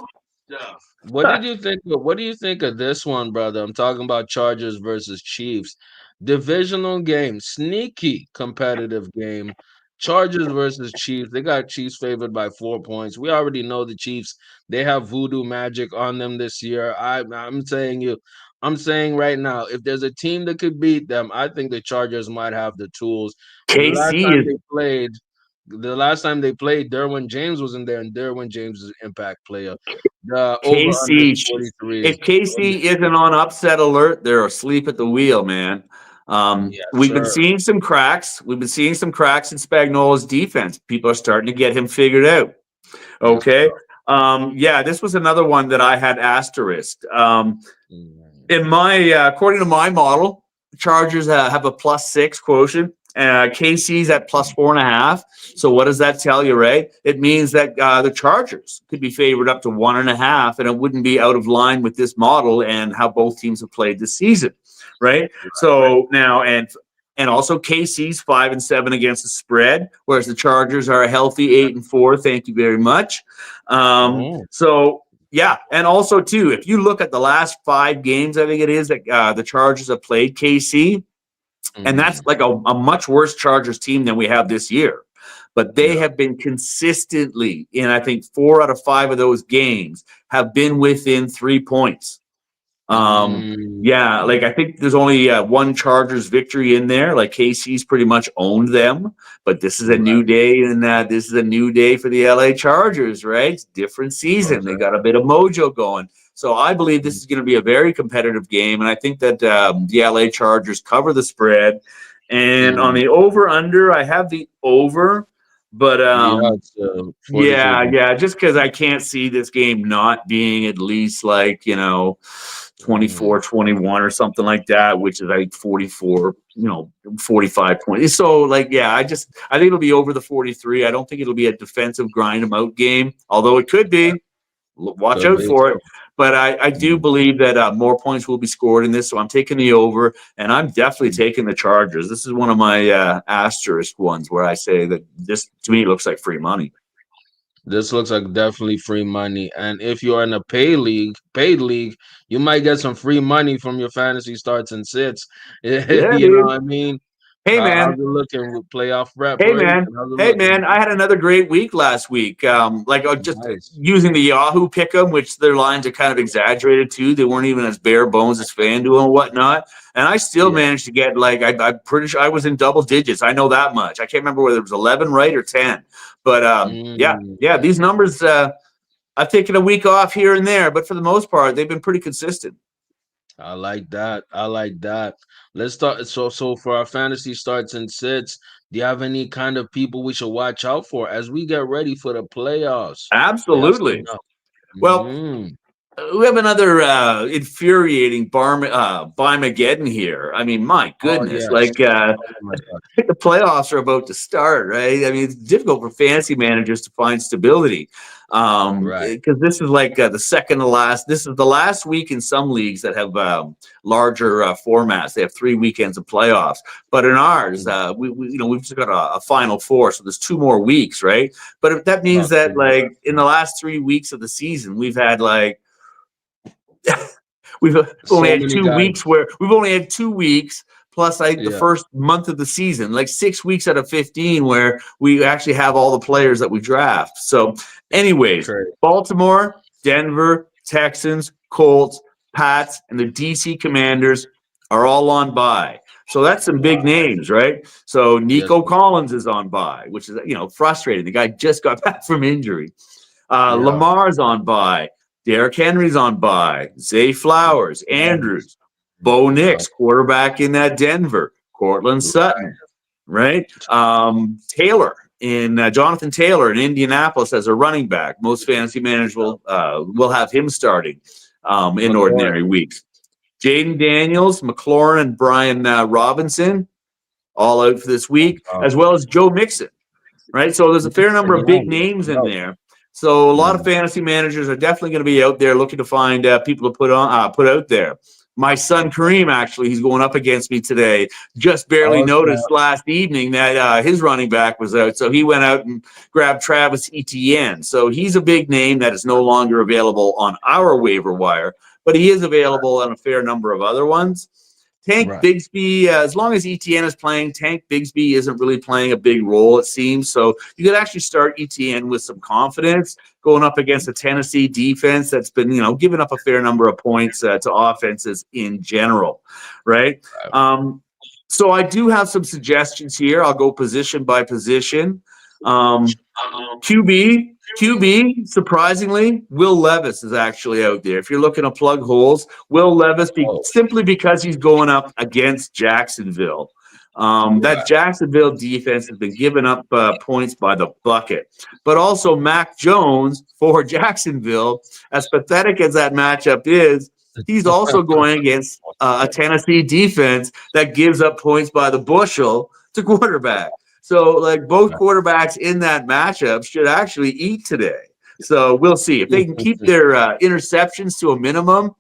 What did you think? What do you think of this one, brother? I'm talking about Chargers versus Chiefs. Divisional game, sneaky competitive game. Chargers versus Chiefs. They got Chiefs favored by 4 points. We already know the Chiefs. They have voodoo magic on them this year. I'm saying right now, if there's a team that could beat them, I think the Chargers might have the tools. But KC is the last time they played, Derwin James wasn't there, and Derwin James is an impact player. The over under KC. 43. If KC isn't on upset alert, they're asleep at the wheel, man. Yes, We've been sir. seeing some cracks. We've been seeing some cracks in Spagnola's defense. People are starting to get him figured out. Yes, Okay. sir. Yeah, this was another one that I had asterisked. Mm. In my according to my model, Chargers have a +6 quotient. KC's at +4.5. So what does that tell you, Ray? It means that the Chargers could be favored up to 1.5, and it wouldn't be out of line with this model and how both teams have played this season, right? So now and also KC's 5-7 against the spread, whereas the Chargers are a healthy 8-4. Thank you very much. Oh. So yeah, and also too, if you look at the last 5 games, I think it is that the Chargers have played KC, and that's Mm. like a much worse Chargers team than we have this year. But they Yeah. have been consistently in, I think, 4 out of 5 of those games have been within 3 points. Yeah, like Mm. I think there's only one Chargers victory in there. Like KC's pretty much owned them, but this is a new Right. day, and this is a new day for the LA Chargers, right? It's a different season. They Okay. got a bit of mojo going. So I believe this Mm. is going to be a very competitive game, and I think that the LA Chargers cover the spread. And on Mm. the over under, I have the over, but Yeah, it's yeah, 43. yeah, just because I can't see this game not being at least like, 24-21 or something like that, which is like 44, 45 points. So like, yeah, I think it'll be over the 43. I don't think it'll be a defensive grind 'em out game, although it could be. Watch Could out be for it. too. But I do Mm. believe that more points will be scored in this. So I'm taking the over, and I'm definitely Mm. taking the Chargers. This is one of my asterisk ones where I say that this, to me, looks like free money. This looks like definitely free money. And if you're in a paid league, you might get some free money from your fantasy starts and sits. Yeah, You know dude. what I mean? Hey, How's man. it looking with playoff Hey man, preparation? How's it hey looking? man, I had another great week last week. Just Nice. using the Yahoo pick'em, which their lines are kind of exaggerated too. They weren't even as bare bones as FanDuel and whatnot. And I still Yeah. managed to get I'm pretty sure I was in double digits. I know that much. I can't remember whether it was 11 right or 10. But Mm. yeah, these numbers. I've taken a week off here and there, but for the most part, they've been pretty consistent. I like that. I like that. Let's start. So for our fantasy starts and sits, do you have any kind of people we should watch out for as we get ready for the playoffs? Playoffs Absolutely. coming up. Well, Mm. we have another infuriating Barmageddon here. I mean, my Oh goodness, yes. Oh my God. the playoffs are about to start, right? I mean, it's difficult for fantasy managers to find stability Right. because this is like the second to last. This is the last week in some leagues that have larger formats. They have 3 weekends of playoffs, but in ours, Mm. we've just got a final four, so there's 2 more weeks, right? But if that means About that 2 weeks. like in the last 3 weeks of the season, we've had we've only So had many 2 weeks guys. where we've only had 2 weeks plus the first month of the season, like 6 weeks out of 15, where we actually have all the players that we draft. So, anyways, Baltimore, Denver, Texans, Colts, Pats, and the DC Commanders are all on bye. So that's some big names, right? So Nico Collins is on bye, which is, frustrating. The guy just got back from injury. Lamar's on bye. Derrick Henry's on bye. Zay Flowers, Andrews, Bo Nix, quarterback in Denver, Cortland Sutton, right? Jonathan Taylor in Indianapolis as a running back. Most fantasy managers will have him starting in ordinary weeks. Jaden Daniels, McLaurin, and Brian Robinson all out for this week, as well as Joe Mixon, right? So there's a fair number of big names in there. So a lot of fantasy managers are definitely going to be out there looking to find people to put out there. My son Kareem, actually, he's going up against me today. Just barely noticed last evening that his running back was out, so he went out and grabbed Travis Etienne. So he's a big name that is no longer available on our waiver wire, but he is available on a fair number of other ones. Tank Bigsby, as long as Etienne is playing, Tank Bigsby isn't really playing a big role, it seems. So you could actually start Etienne with some confidence going up against a Tennessee defense that's been, giving up a fair number of points to offenses in general, right? So I do have some suggestions here. I'll go position by position. QB, surprisingly, Will Levis is actually out there. If you're looking to plug holes, Will Levis, simply because he's going up against Jacksonville. That Jacksonville defense has been giving up points by the bucket. But also Mac Jones for Jacksonville, as pathetic as that matchup is, he's also going against a Tennessee defense that gives up points by the bushel to quarterback. So, both quarterbacks in that matchup should actually eat today. So we'll see if they can keep their interceptions to a minimum.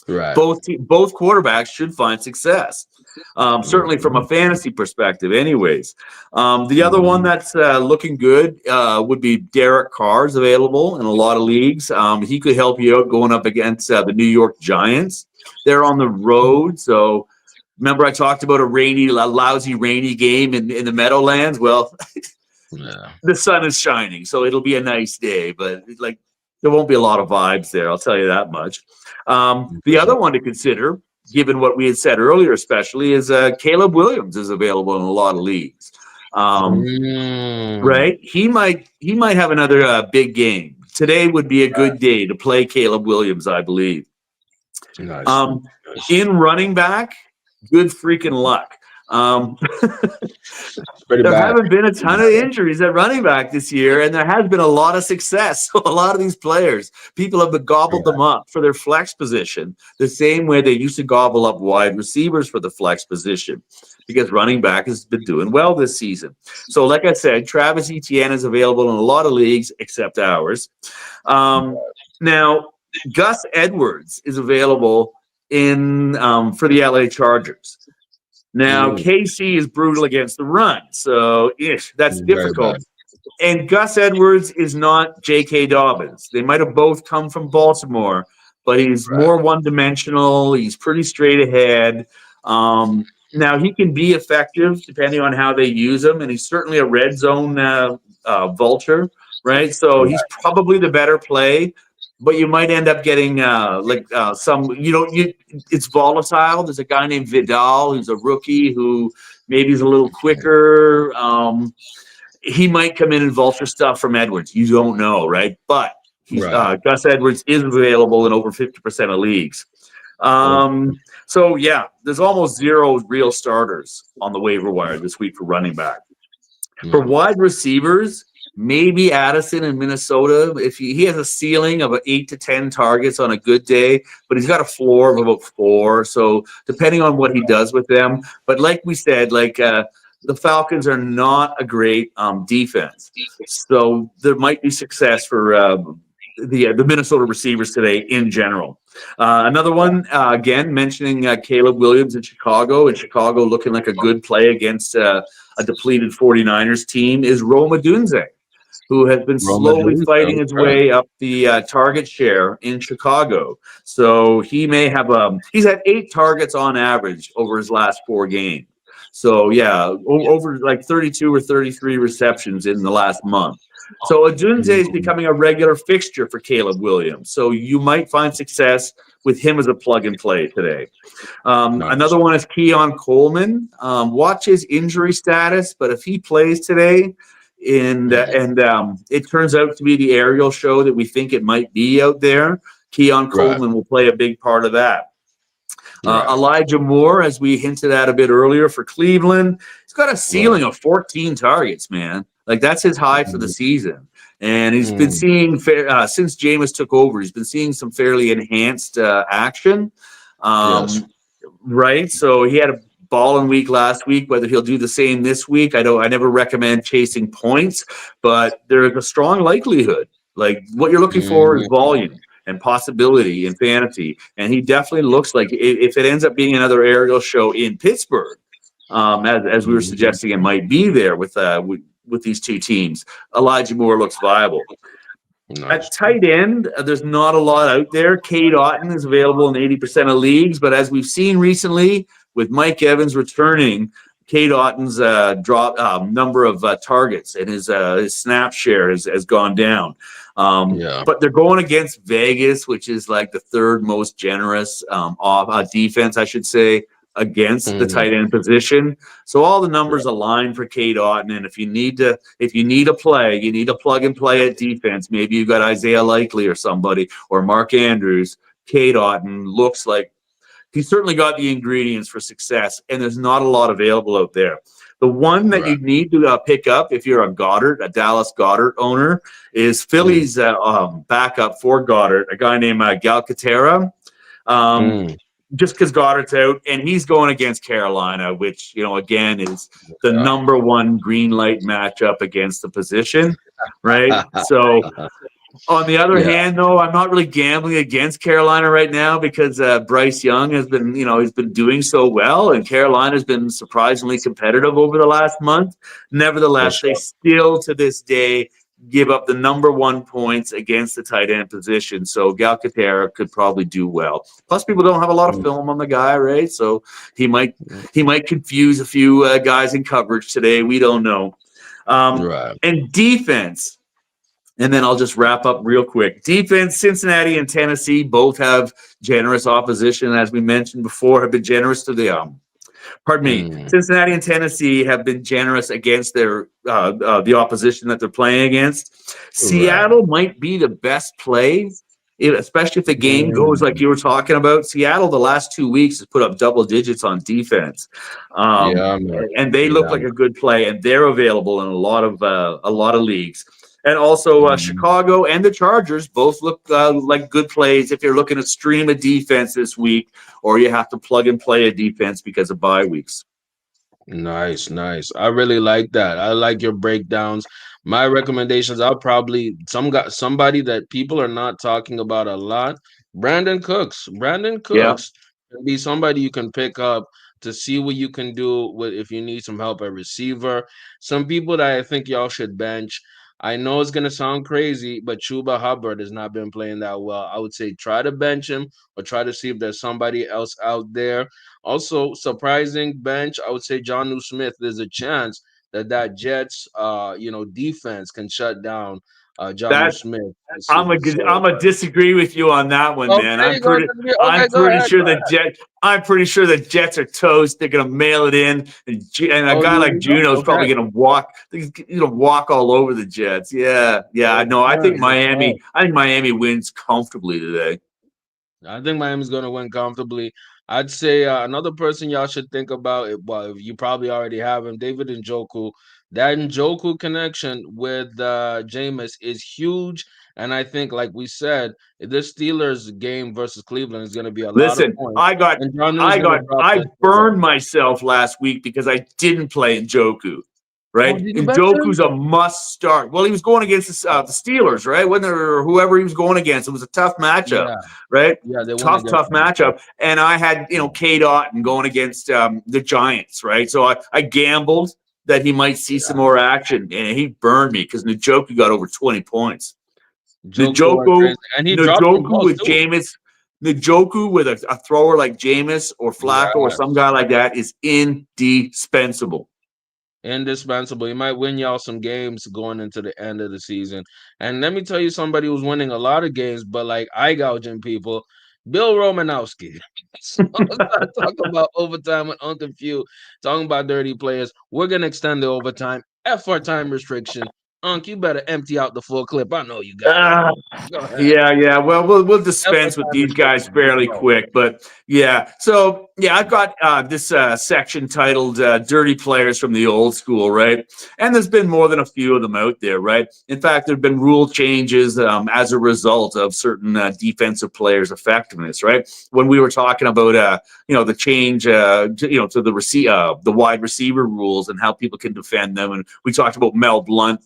Both quarterbacks should find success. Certainly from a fantasy perspective, anyways. The other one that's looking good would be Derek Carr's available in a lot of leagues. He could help you out going up against the New York Giants. They're on the road, so. Remember I talked about a lousy rainy game in the Meadowlands? Well, the sun is shining, so it'll be a nice day, but there won't be a lot of vibes there, I'll tell you that much. The other one to consider, given what we had said earlier especially, is Caleb Williams is available in a lot of leagues. Right? He might have another big game. Today would be a good day to play Caleb Williams, I believe. Nice. In running back, good freaking luck. There haven't been a ton of injuries at running back this year, and there has been a lot of success. So a lot of these players, people have gobbled them up for their flex position the same way they used to gobble up wide receivers for the flex position, because running back has been doing well this season. So like I said, Travis Etienne is available in a lot of leagues except ours. Now, Gus Edwards is available for the LA Chargers. Now, KC is brutal against the run, so that's difficult. And Gus Edwards is not J.K. Dobbins. They might have both come from Baltimore, but he's more one-dimensional. He's pretty straight ahead. Now, he can be effective depending on how they use him, and he's certainly a red zone vulture, right? So he's probably the better play. But you might end up getting it's volatile. There's a guy named Vidal who's a rookie who maybe is a little quicker. He might come in and vulture stuff from Edwards. You don't know, right? But Gus Edwards is available in over 50% of leagues. So, there's almost zero real starters on the waiver wire this week for running back. For wide receivers, maybe Addison in Minnesota. If he has a ceiling of 8 to 10 targets on a good day, but he's got a floor of about 4. So depending on what he does with them. But like we said, the Falcons are not a great defense. So there might be success for the Minnesota receivers today in general. Another one, again, mentioning Caleb Williams in Chicago, looking like a good play against a depleted 49ers team, is Rome Odunze. who has been Roman slowly himself, fighting his right? way up the target share in Chicago. So he may have he's had 8 targets on average over his last 4 games. So yeah, over like 32 or 33 receptions in the last month. So Adunze is Mhm. becoming a regular fixture for Caleb Williams. So you might find success with him as a plug and play today. Nice. Another one is Keon Coleman. Watch his injury status, but if he plays today, it turns out to be the aerial show that we think it might be out there, Keon Right. Coleman will play a big part of that. Right. Elijah Moore, as we hinted at a bit earlier for Cleveland, he's got a Right. ceiling of 14 targets, man. Like that's his high for the Mhm. season. And he's been Mhm. seeing, since Jameis took over, he's been seeing some fairly enhanced action. Yes. Um, right. So he had a balling week last week. Whether he'll do the same this week, I don't. I never recommend chasing points, but there is a strong likelihood. Like what you're looking for is Mhm. volume and possibility in fantasy, and he definitely looks like if it ends up being another aerial show in Pittsburgh, as we were Mhm. suggesting, it might be there with these two teams. Elijah Moore looks viable. Nice. At tight end, there's not a lot out there. Cade Otton is available in 80% of leagues, but as we've seen recently with Mike Evans returning, Cade Otton's number of targets and his snap share has gone down. Yeah. But they're going against Vegas, which is like the third most generous defense, I should say, against the Mhm. tight end position. So all the numbers align for Cade Otton. And if you need a play, you need a plug and play at defense. Maybe you've got Isaiah Likely or somebody or Mark Andrews. Cade Otton looks like he's certainly got the ingredients for success, and there's not a lot available out there. The one that Right. you need to pick up if you're a Dallas Goddard owner, is Mm. Philly's backup for Goddard, a guy named Galcatera. Um, Mm. just because Goddard's out, and he's going against Carolina, which again is the Yeah. number one green light matchup against the position, right? So on the other Yeah. hand, though, I'm not really gambling against Carolina right now because Bryce Young has been, he's been doing so well, and Carolina's been surprisingly competitive over the last month. For Nevertheless, they sure. still to this day give up the number 1 points against the tight end position. So Galcatera could probably do well. Plus, people don't have a lot of Mm. film on the guy, right? So he might confuse a few guys in coverage today. We don't know. Right. And defense. And then I'll just wrap up real quick. Defense, Cincinnati and Tennessee both have generous opposition, as we mentioned before, have been generous to Mm. Cincinnati and Tennessee have been generous against the opposition that they're playing against. Right. Seattle might be the best play, especially if the game goes like Mm. you were talking about. Seattle, the last 2 weeks, has put up double digits on defense, Yeah, man. and they look Yeah. like a good play, and they're available in a lot of leagues. And also, Mhm. Chicago and the Chargers both look like good plays if you're looking to stream a defense this week, or you have to plug and play a defense because of bye weeks. Nice, nice. I really like that. I like your breakdowns. My recommendations, I'll probably somebody that people are not talking about a lot. Brandon Cooks. Brandon Yeah. Cooks can be somebody you can pick up to see what you can do with if you need some help at receiver. Some people that I think y'all should bench. I know it's gonna sound crazy, but Chuba Hubbard has not been playing that well. I would say try to bench him or try to see if there's somebody else out there. Also, surprising bench, I would say John Smith. There's a chance that Jets, defense can shut down John That Smith this I'm week. I'm So, a disagree with you on that one, man. okay, you're gonna disagree. I'm Okay, go pretty ahead, sure go the ahead. Jets. I'm pretty sure the Jets are toast. They're gonna mail it in, and a Oh, guy you like you go. Juno is probably Okay, gonna walk. He's gonna walk all over the Jets. Yeah, yeah. I know. that's fine. I think Miami wins comfortably today. I think Miami's going to win comfortably. I'd say another person y'all should think about. Well, you probably already have him, David Njoku. That Njoku connection with Jameis is huge, and I think, like we said, this Steelers game versus Cleveland is going to be a lot of Listen, points, and John is I going to got, drop I that ball. burned myself last week because I didn't play Njoku. Oh, Right, did you bench him? Njoku's a must start. Well, he was going against the Steelers, right? Wasn't there, or whoever he was going against? It was a tough matchup, Yeah, right? yeah, they went against Tough Minnesota. matchup. And I had, Yeah. K. Dot going against the Giants, right? So I gambled that he might see some more action, and he burned me because Njoku got over 20 points. Joko went crazy, and he dropped some Njoku balls with too. Jameis, Njoku with a thrower like Jameis or Flacco or Yes. some guy like that is indispensable. Indispensable. He might win y'all some games going into the end of the season. And let me tell you, somebody who's winning a lot of games, but like eye gouging people, Bill Romanowski. So let's not talk about overtime with Uncle Few, talking about dirty players. We're gonna extend the overtime. F our time restriction. Unc, you better empty out the full clip. I know you got it. Uh, Go ahead. yeah. Well, we'll F our dispense with time these guys restriction. Let's fairly go. quick, but yeah. So yeah, I've got this section titled "Dirty Players from the Old School," right? And there's been more than a few of them out there, right? In fact, there've been rule changes as a result of certain defensive players' effectiveness, right? When we were talking about the change to the wide receiver rules and how people can defend them, and we talked about Mel Blount.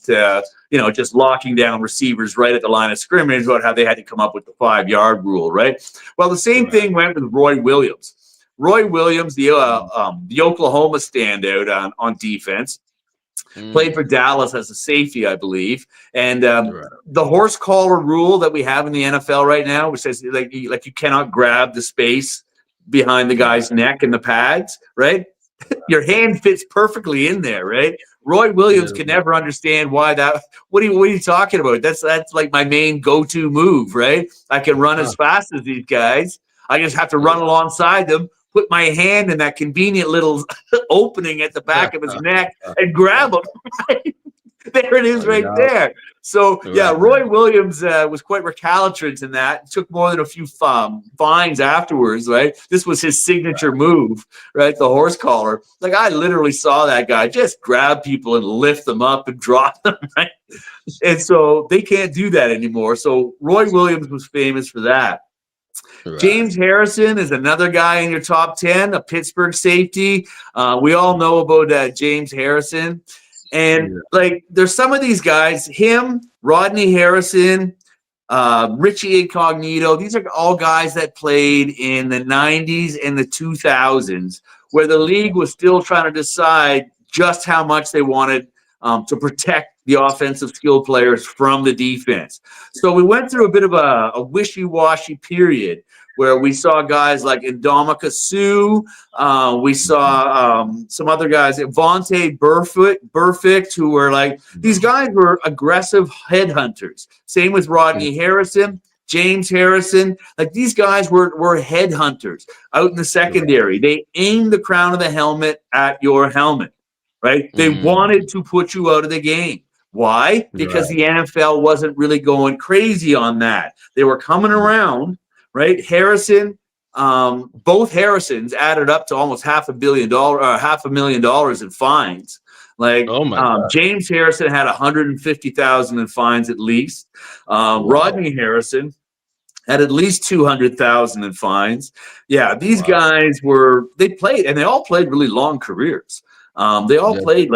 Just locking down receivers right at the line of scrimmage, about how they had to come up with the 5-yard rule, right? Well, the same thing went with Roy Williams. Roy Williams, the Oklahoma standout on defense, played for Dallas as a safety, I believe. And the horse collar rule that we have in the NFL right now, which says like you cannot grab the space behind the guy's neck in the pads, right? Your hand fits perfectly in there, right? Roy Williams can never understand why that. What are you talking about? That's like my main go-to move, right? I can run as fast as these guys. I just have to run alongside them, put my hand in that convenient little opening at the back of his neck, and grab him. There it is right there. So, yeah, Roy Williams was quite recalcitrant in that. It took more than a few fines afterwards, right? This was his signature move, right? The horse collar. Like, I literally saw that guy just grab people and lift them up and drop them, right? And so they can't do that anymore. So Roy Williams was famous for that. James Harrison is another guy in your top 10, a Pittsburgh safety. We all know about James Harrison. And there's some of these guys, him, Rodney Harrison, Richie Incognito. These are all guys that played in the 90s and the 2000s, where the league was still trying to decide just how much they wanted to protect the offensive skill players from the defense. So we went through a bit of a wishy-washy period where we saw guys like Indomitius Sue. We saw some other guys, Vontae Burfict, who were these guys were aggressive headhunters. Same with Rodney Harrison, James Harrison. These guys were headhunters out in the secondary. They aimed the crown of the helmet at your helmet, right? They wanted to put you out of the game. Why? Because the NFL wasn't really going crazy on that. They were coming around. Right, Harrison, both Harrisons added up to almost $500,000 in fines. James Harrison had $150,000 in fines at least. Rodney Harrison had at least $200,000 in fines. Yeah, these guys they played, and they all played really long careers. They all played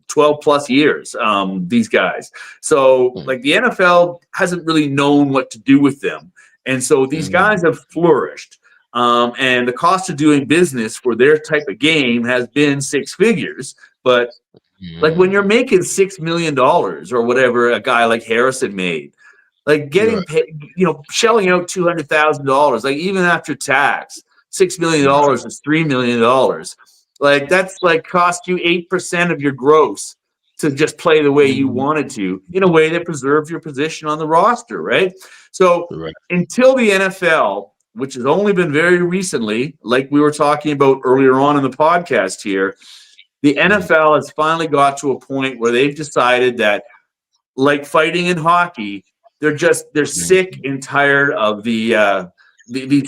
12 plus years, these guys. So the NFL hasn't really known what to do with them. And so these guys have flourished. And the cost of doing business for their type of game has been six figures. But when you're making $6 million or whatever a guy like Harrison made, getting paid, shelling out $200,000, even after tax, $6 million is $3 million. That's cost you 8% of your gross to just play the way you wanted to, in a way that preserves your position on the roster, right? So until the NFL, which has only been very recently, like we were talking about earlier on in the podcast here, the NFL has finally got to a point where they've decided that, like fighting in hockey, they're sick and tired of these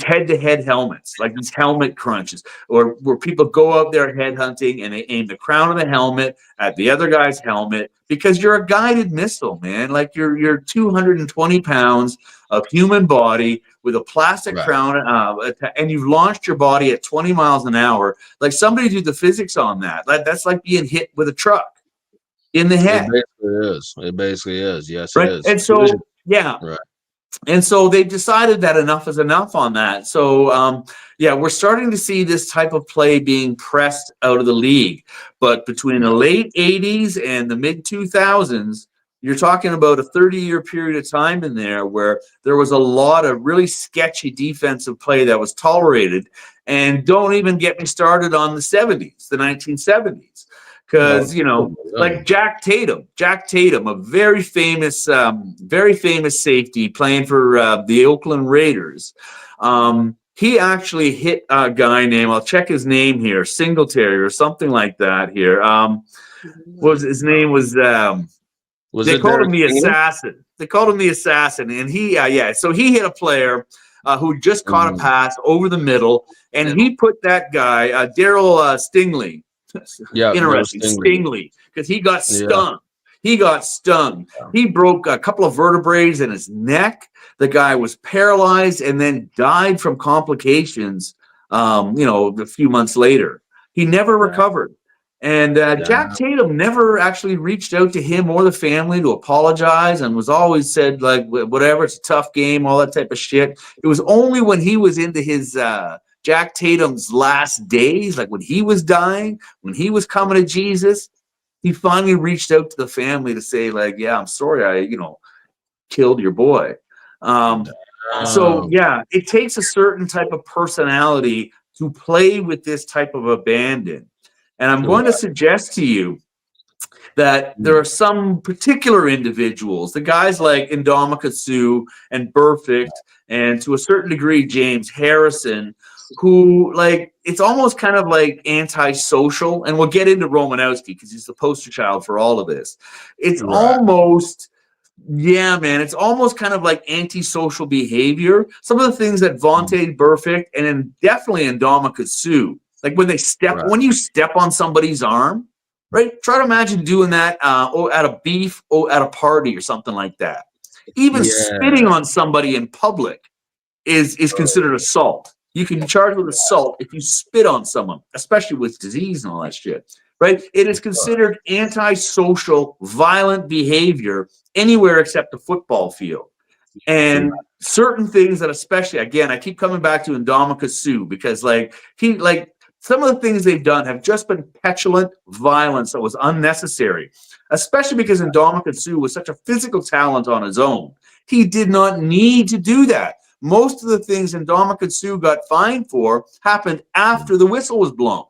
head-to-head helmets, like these helmet crunches, or where people go out there head hunting and they aim the crown of the helmet at the other guy's helmet, because you're a guided missile, man. You're 220 pounds of human body with a plastic crown, and you've launched your body at 20 miles an hour. Somebody do the physics on that. That's like being hit with a truck in the head. It basically is. Yes, right? it is. And so, yeah. And so they've decided that enough is enough on that. So, yeah, we're starting to see this type of play being pressed out of the league. But between the late 80s and the mid 2000s, you're talking about a 30-year period of time in there where there was a lot of really sketchy defensive play that was tolerated. And don't even get me started on the 70s, the 1970s. Because, you know, like Jack Tatum, a very famous safety playing for the Oakland Raiders. He actually hit a guy named, I'll check his name here, Singletary or something like that here. What was his name was they called him the assassin. They called him the assassin. And he, so he hit a player who just caught a pass over the middle, and he put that guy, Daryl Stingley. Yeah, interesting. Stingley, because he got stung. He got stung. He broke a couple of vertebrae in his neck. The guy was paralyzed and then died from complications, a few months later. He never recovered. And Jack Tatum never actually reached out to him or the family to apologize, and was always said, like, whatever, it's a tough game, all that type of shit. It was only when he was into his Jack Tatum's last days, like when he was dying, when he was coming to Jesus, he finally reached out to the family to say, like, yeah, I'm sorry I, killed your boy. So, yeah, it takes a certain type of personality to play with this type of abandon. And I'm going to suggest to you that there are some particular individuals, the guys like Ndamukong Suh and Burfict, and to a certain degree, James Harrison, who, like, it's almost kind of like antisocial. And we'll get into Romanowski because he's the poster child for all of this. It's almost, it's almost kind of like antisocial behavior. Some of the things that Vontae Burfict and then definitely Ndamukong Suh, like when you step on somebody's arm, right? Try to imagine doing that at a beef or at a party or something like that. Even spitting on somebody in public is considered assault. You can be charged with assault if you spit on someone, especially with disease and all that shit, right? It is considered antisocial, violent behavior anywhere except the football field. And certain things that, especially, again, I keep coming back to Ndamukong Suh because, some of the things they've done have just been petulant violence that was unnecessary, especially because Ndamukong Suh was such a physical talent on his own. He did not need to do that. Most of the things Ndamukong Suh got fined for happened after the whistle was blown.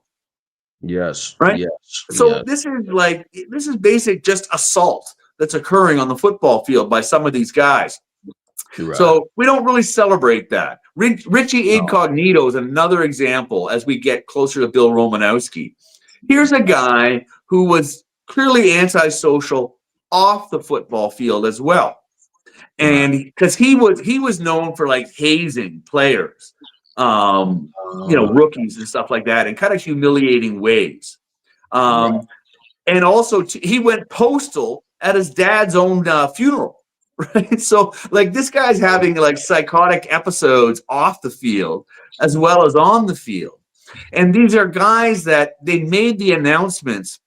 Yes. Right? Yes. So this is basic just assault that's occurring on the football field by some of these guys. Right. So we don't really celebrate that. Richie Incognito is another example as we get closer to Bill Romanowski. Here's a guy who was clearly antisocial off the football field as well. And because he was known for, like, hazing players, rookies and stuff like that in kind of humiliating ways. And also he went postal at his dad's own funeral. Right. So, like, this guy's having, like, psychotic episodes off the field as well as on the field. And these are guys that they made the announcements.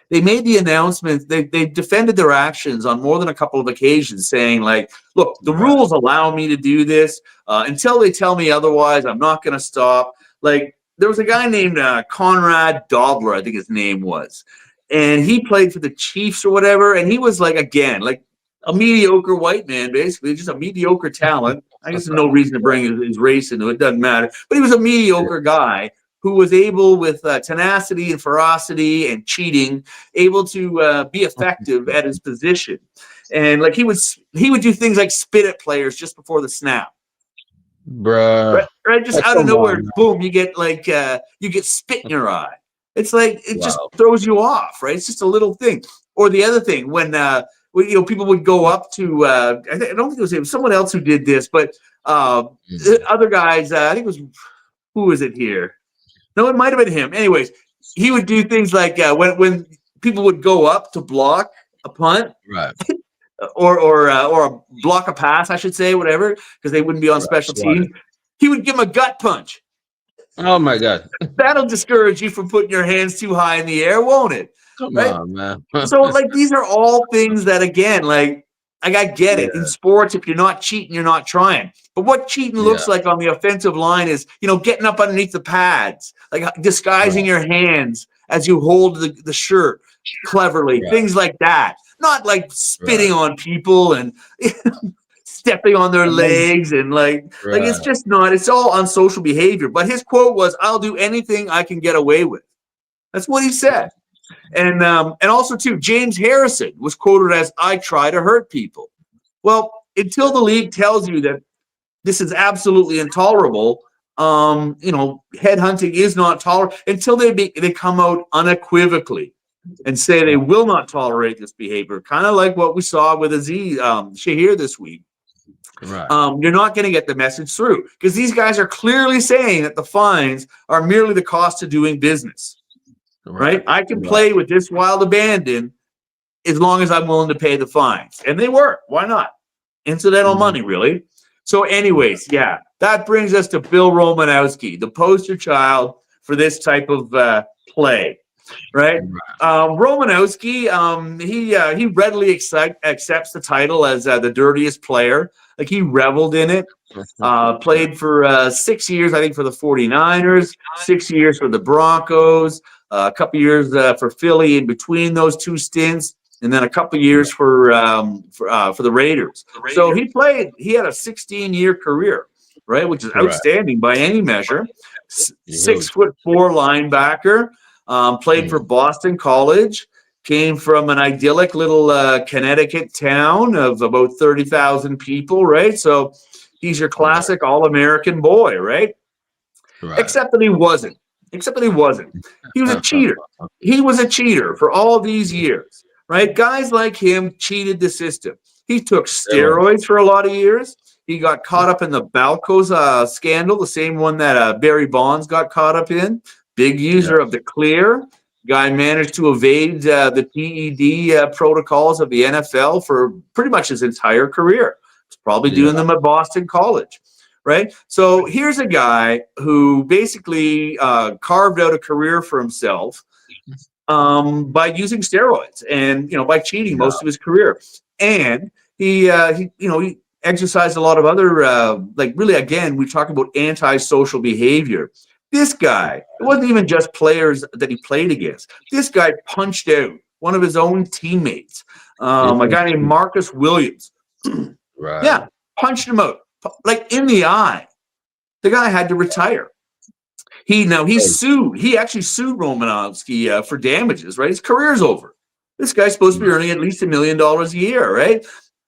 They defended their actions on more than a couple of occasions, saying, like, look, the rules allow me to do this. Until they tell me otherwise, I'm not going to stop. Like, there was a guy named Conrad Dobler, I think his name was. And he played for the Chiefs or whatever. And he was, like, again, like, a mediocre white man, basically, just a mediocre talent. I guess there's no reason to bring his race into it. Doesn't matter. But he was a mediocre guy who was able, with tenacity and ferocity and cheating, able to be effective at his position. And, like, he would do things like spit at players just before the snap. Bruh. Right? Just out of nowhere, boom, you get spit in your eye. It's like, it just throws you off, right? It's just a little thing. Or the other thing, when people would go up to, I don't think it was him, someone else who did this, but other guys, I think it was, who was it here? No, it might have been him. Anyways, he would do things like when people would go up to block a punt, right, or block a pass, I should say, whatever, because they wouldn't be on special teams. He would give him a gut punch. Oh my God, that'll discourage you from putting your hands too high in the air, won't it? Come on, man. So, like, these are all things that, again, like, Like, I get Yeah. it. In sports, if you're not cheating, you're not trying. But what cheating looks like on the offensive line is, getting up underneath the pads, like disguising your hands as you hold the shirt cleverly, things like that. Not like spitting on people and stepping on their legs and like it's just not. It's all unsocial behavior. But his quote was, "I'll do anything I can get away with." That's what he said. And also too, James Harrison was quoted as, "I try to hurt people." Well, until the league tells you that this is absolutely intolerable, headhunting is not tolerable. Until they come out unequivocally and say they will not tolerate this behavior, kind of like what we saw with Azeez Al-Shaair this week. Right. You're not going to get the message through, because these guys are clearly saying that the fines are merely the cost of doing business. Right? I can play with this wild abandon as long as I'm willing to pay the fines. And they were. Why not? Incidental money, really. So anyways, that brings us to Bill Romanowski, the poster child for this type of play. Right? Romanowski, he readily accepts the title as the dirtiest player. Like, he reveled in it. Played for 6 years, I think, for the 49ers, 6 years for the Broncos, a couple years for Philly in between those two stints, and then a couple years for the Raiders. So he had a 16-year career, right, which is outstanding by any measure. 6'4" linebacker, played for Boston College. Came from an idyllic little Connecticut town of about 30,000 people, right? So he's your classic All-American boy, right? Except that he wasn't. He was a cheater. He was a cheater for all these years, right? Guys like him cheated the system. He took steroids for a lot of years. He got caught up in the Balco's scandal, the same one that Barry Bonds got caught up in. Big user of the clear. Guy managed to evade the PED protocols of the NFL for pretty much his entire career. He's probably doing them at Boston College, right? So here's a guy who basically carved out a career for himself by using steroids and by cheating most of his career. And he exercised a lot of other really, again, we talk about antisocial behavior. This guy, it wasn't even just players that he played against. This guy punched out one of his own teammates, a guy named Marcus Williams. Yeah, punched him out, like in the eye. The guy had to retire. He sued. He actually sued Romanowski for damages, right? His career's over. This guy's supposed to be earning at least $1 million a year, right?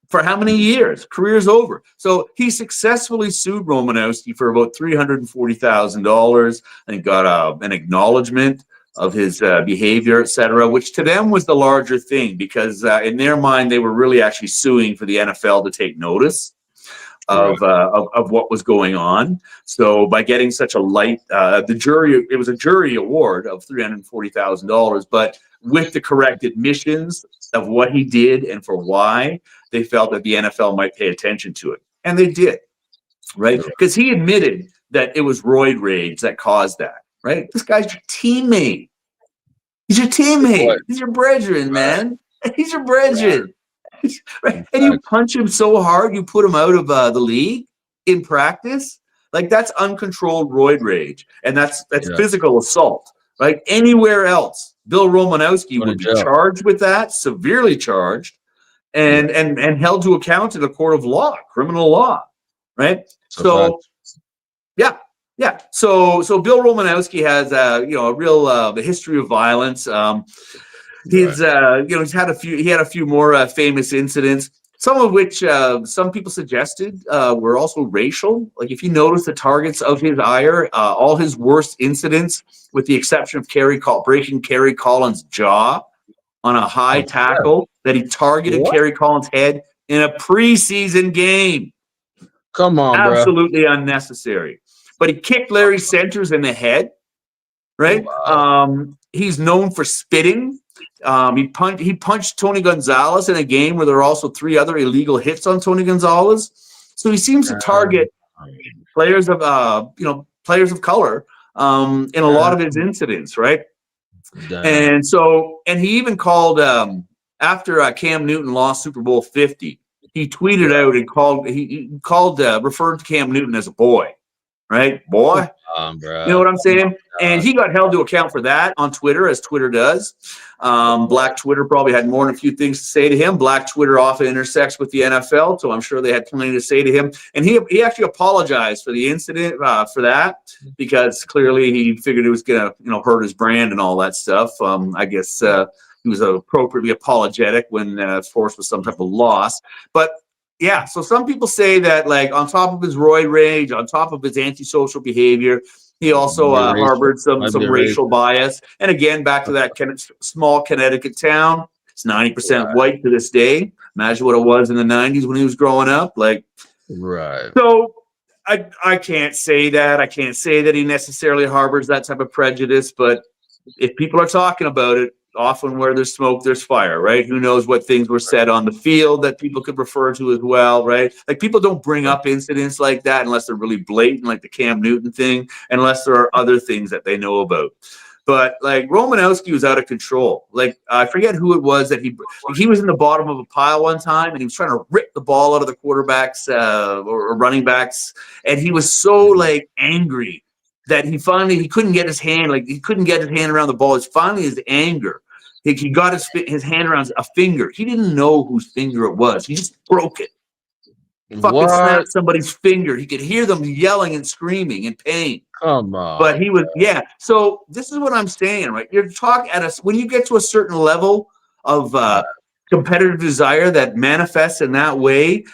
For how many years? Career's over. So he successfully sued Romanowski for about $340,000 and got an acknowledgement of his behavior, etc., which to them was the larger thing, because in their mind they were really actually suing for the NFL to take notice of what was going on. So by getting such a light, it was a jury award of $340,000, but with the correct admissions of what he did and for why, they felt that the NFL might pay attention to it. And they did, right? Because he admitted that it was roid rage that caused that, right? This guy's your teammate. He's your teammate. He's your brethren, man. He's your brethren. Right? And you punch him so hard, you put him out of the league in practice. Like, that's uncontrolled roid rage. And that's physical assault, right? Anywhere else, Bill Romanowski would be charged with that, severely charged, and held to account in a court of law, criminal law, right? So Bill Romanowski has a real history of violence. He's had a few more famous incidents, some of which some people suggested were also racial. Like, if you notice the targets of his ire, all his worst incidents, with the exception of breaking Kerry Collins' jaw on a high tackle that he targeted Kerry Collins' head in a preseason game. Come on, absolutely unnecessary. But he kicked Larry Centers in the head, right? He's known for spitting. He punched Tony Gonzalez in a game where there are also 3 other illegal hits on Tony Gonzalez. So he seems to target players of color in a lot of his incidents, right? And he even called after Cam Newton lost Super Bowl 50. he tweeted out and referred to Cam Newton as a boy, right? Boy. You know Bro. what I'm saying? And God. he got held to account for that on Twitter, as Twitter does. Black Twitter probably had more than a few things to say to him. Black Twitter often intersects with the NFL, so I'm sure they had plenty to say to him. And he actually apologized for the incident for that, because clearly he figured it was going to hurt his brand and all that stuff. I guess he was appropriately apologetic when forced with some type of loss, but. Yeah, so some people say that, like, on top of his roid rage, on top of his antisocial behavior, he also harbored some racial bias. And again, back to that small Connecticut town, it's 90% white to this day. Imagine what it was in the 90s when he was growing up. Like, Right. So I can't say that. I can't say that he necessarily harbors that type of prejudice, but if people are talking about it, often where there's smoke, there's fire, right? Who knows what things were said on the field that people could refer to as well, right? Like, people don't bring up incidents like that unless they're really blatant, like the Cam Newton thing, unless there are other things that they know about. But like, Romanowski was out of control. Like, I forget who it was that he was in the bottom of a pile one time, and he was trying to rip the ball out of the quarterbacks or running backs, and he was so like angry that he couldn't get his hand around the ball. It's finally his anger. He got his hand around a finger. He didn't know whose finger it was. He just broke it. Fucking snapped somebody's finger. He could hear them yelling and screaming in pain. Come on. But he was, So this is what I'm saying, right? You're talking when you get to a certain level of competitive desire that manifests in that way,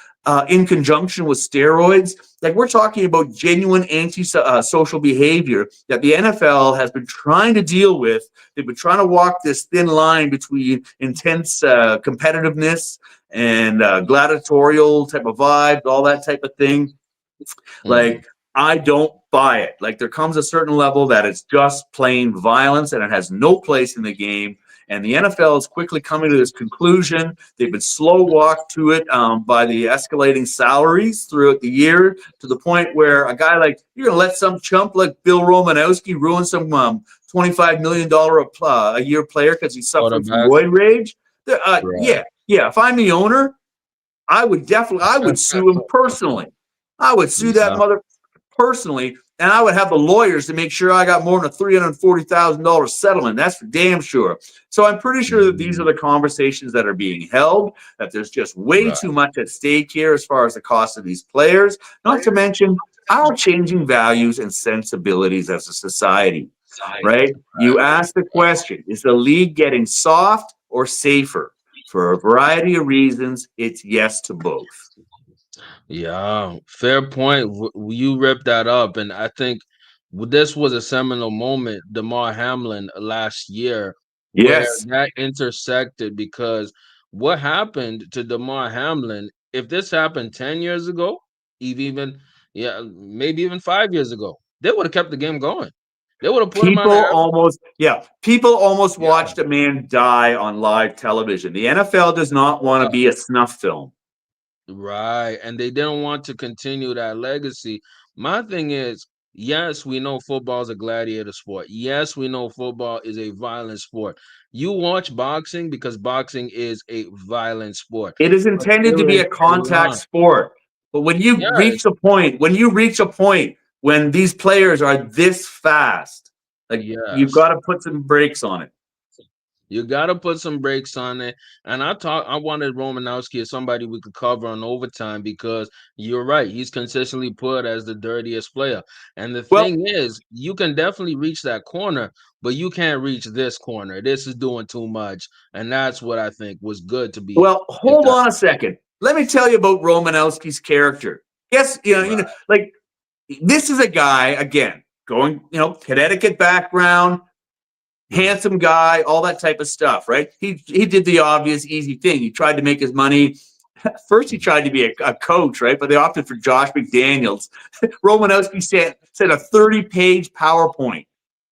in conjunction with steroids, like, we're talking about genuine anti-social behavior that the NFL has been trying to deal with. They've been trying to walk this thin line between intense competitiveness and gladiatorial type of vibe, all that type of thing. Like, I don't buy it. Like, there comes a certain level that it's just plain violence and it has no place in the game. And the NFL is quickly coming to this conclusion. They've been slow walked to it by the escalating salaries throughout the year, to the point where a guy like, you're going to let some chump like Bill Romanowski ruin some $25 million a year player because he's suffering from roid rage? Yeah. If I'm the owner, I would sue him personally. I would sue that mother personally, and I would have the lawyers to make sure I got more than a $340,000 settlement. That's for damn sure. So I'm pretty sure that these are the conversations that are being held, that there's just way too much at stake here as far as the cost of these players, not to mention our changing values and sensibilities as a society, right? You ask the question, is the league getting soft or safer? For a variety of reasons, it's yes to both. Yeah, fair point. You ripped that up, and I think this was a seminal moment, Damar Hamlin last year, where Yes. that intersected. Because what happened to Damar Hamlin, if this happened 10 years ago, maybe even 5 years ago, they would have kept the game going. They would have put him on People almost watched a man die on live television. The NFL does not want to be a snuff film. Right. And they didn't want to continue that legacy. My thing is, yes, we know football is a gladiator sport. Yes, we know football is a violent sport. You watch boxing because boxing is a violent sport. It is intended to be a contact sport. But when you reach a point, when these players are this fast, like, you've got to put some brakes on it. You got to put some brakes on it. And I wanted Romanowski as somebody we could cover on overtime, because you're right. He's consistently put as the dirtiest player. And the thing is, you can definitely reach that corner, but you can't reach this corner. This is doing too much. And that's what I think was good to be. Well, hold on a second. Let me tell you about Romanowski's character. Yes, like, this is a guy, again, going, Connecticut background, handsome guy, all that type of stuff, right? He did the obvious, easy thing. He tried to make his money. First, he tried to be a coach, right? But they opted for Josh McDaniels. Romanowski sent a 30-page PowerPoint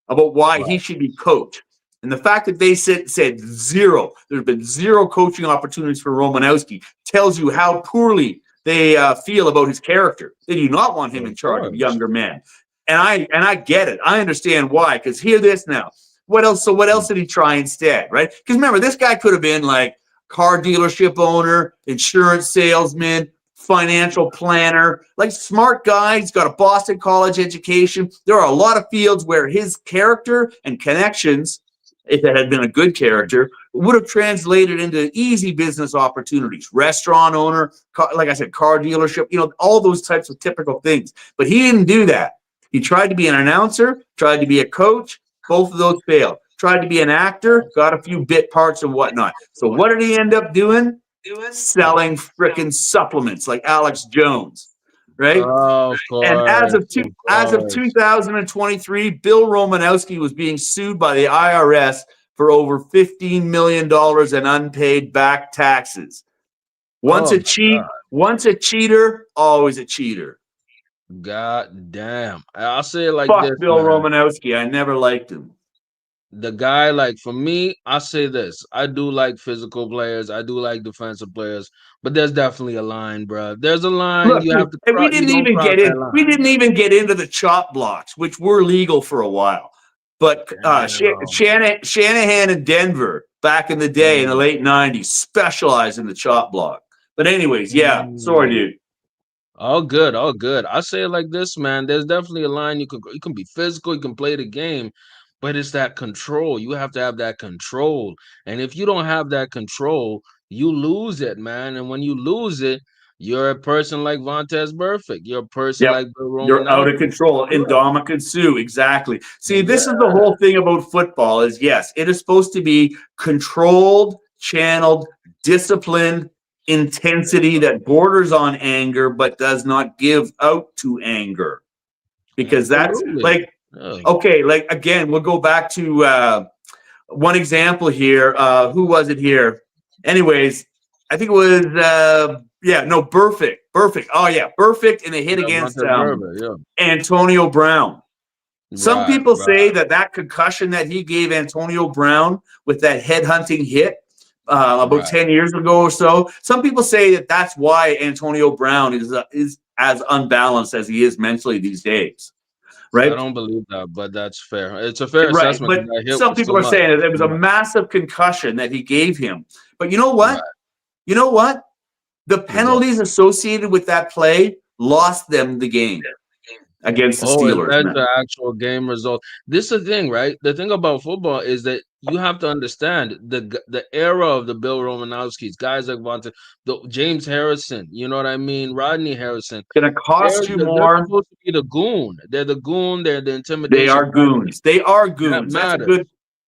about why he should be coach. And the fact that they said zero, there's been zero coaching opportunities for Romanowski, tells you how poorly they feel about his character. They do not want him in charge of younger men. And I get it. I understand why, because hear this now. What else? So what else did he try instead, right? Because remember, this guy could have been like car dealership owner, insurance salesman, financial planner, like smart guy. He's got a Boston College education. There are a lot of fields where his character and connections, if it had been a good character, would have translated into easy business opportunities. Restaurant owner, like I said, car dealership, all those types of typical things. But he didn't do that. He tried to be an announcer, tried to be a coach. Both of those failed. Tried to be an actor, got a few bit parts and whatnot. So what did he end up doing? Selling freaking supplements like Alex Jones, right? Of And course, of as of course. 2023, Bill Romanowski was being sued by the IRS for over $15 million in unpaid back taxes. Once Oh a my once a cheater, always a cheater. God damn. I'll say it like Fuck this, Bill man. Romanowski. I never liked him. The guy, like for me, I say this. I do like physical players. I do like defensive players, but there's definitely a line, bro. There's a line Look, you have to and we cross. You didn't don't even cross get that in. We line, didn't bro. even get into the chop blocks, which were legal for a while. But Damn. Shanahan in Denver back in the day in the Mm, late '90s specialized in the chop block. But anyways, yeah, sorry, mm. dude. All good, all good. I say it like this, man. There's definitely a line you can be physical, you can play the game, but it's that control. You have to have that control. And if you don't have that control, you lose it, man. And when you lose it, you're a person like Vontez Burfict. You're a person Yep. like Bill You're out of Romanowski. control. Yeah. Indomitian Sue. Exactly. See, Yeah. this is the whole thing about football is yes, it is supposed to be controlled, channeled, disciplined intensity that borders on anger, but does not give out to anger. Because that's Absolutely. like, Yeah. okay, like again, we'll go back to one example here. Who was it here? Anyways, I think it was Burfict. Burfict. Oh yeah, Burfict in a hit Yeah, against Vontez Burfict, yeah. Antonio Brown. Some Right, people right. say that concussion that he gave Antonio Brown with that headhunting hit about Right. 10 years ago or so. Some people say that that's why Antonio Brown is as unbalanced as he is mentally these days, I right? don't believe that, but that's fair. It's a fair Right. assessment But because that hit some was too people are much. saying that it was Too a much. massive concussion that he gave him. But you know what? Right. You know what? The What's up? penalties associated with that play lost them the game against the Oh, it Steelers, led man. to actual game result. This is the thing, right? The thing about football is that you have to understand the era of the Bill Romanowskis, guys like the James Harrison, you know what I mean? Rodney Harrison. It's going to cost you They're more. supposed to be the goon. They're the goon. They're the They intimidation are factor. goons. They are That goons. matters.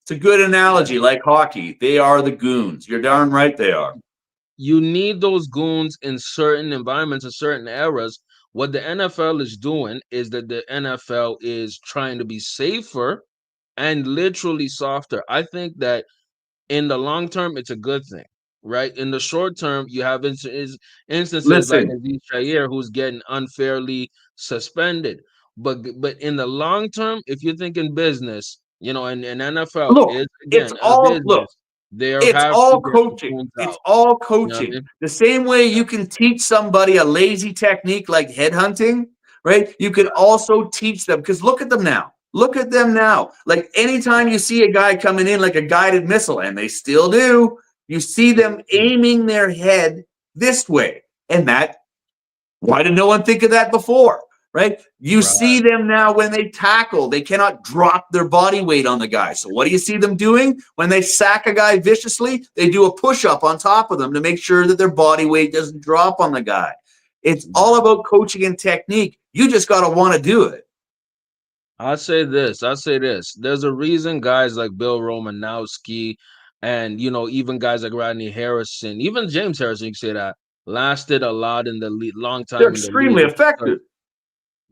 It's a good Yeah. analogy, like hockey. They are the goons. You're darn right they are. You need those goons in certain environments, in certain eras. What the NFL is doing is that the NFL is trying to be safer and literally softer. I think that in the long term, it's a good thing, right? In the short term, you have instances like Listen, Azeez Al-Shaair who's getting unfairly suspended. But in the long term, if you're thinking business, and NFL look, is again a look, business, they it's have to all get the coaching. goons It's out. all You know what I coaching. mean? The same way Yeah, you can teach somebody a lazy technique like headhunting, right? You can also teach them because look at them now. Look at them now. Like anytime you see a guy coming in like a guided missile, and they still do, you see them mhm, aiming their head this way. And why did no one think of that before? Right? You right. see them now when they tackle, they cannot drop their body weight on the guy. So, what do you see them doing? When they sack a guy viciously, they do a push up on top of them to make sure that their body weight doesn't drop on the guy. It's all about coaching and technique. You just got to want to do it. I say this. I say this. There's a reason guys like Bill Romanowski and even guys like Rodney Harrison, even James Harrison, you can say that lasted a lot in the league, long They're time in the extremely league. It's because effective.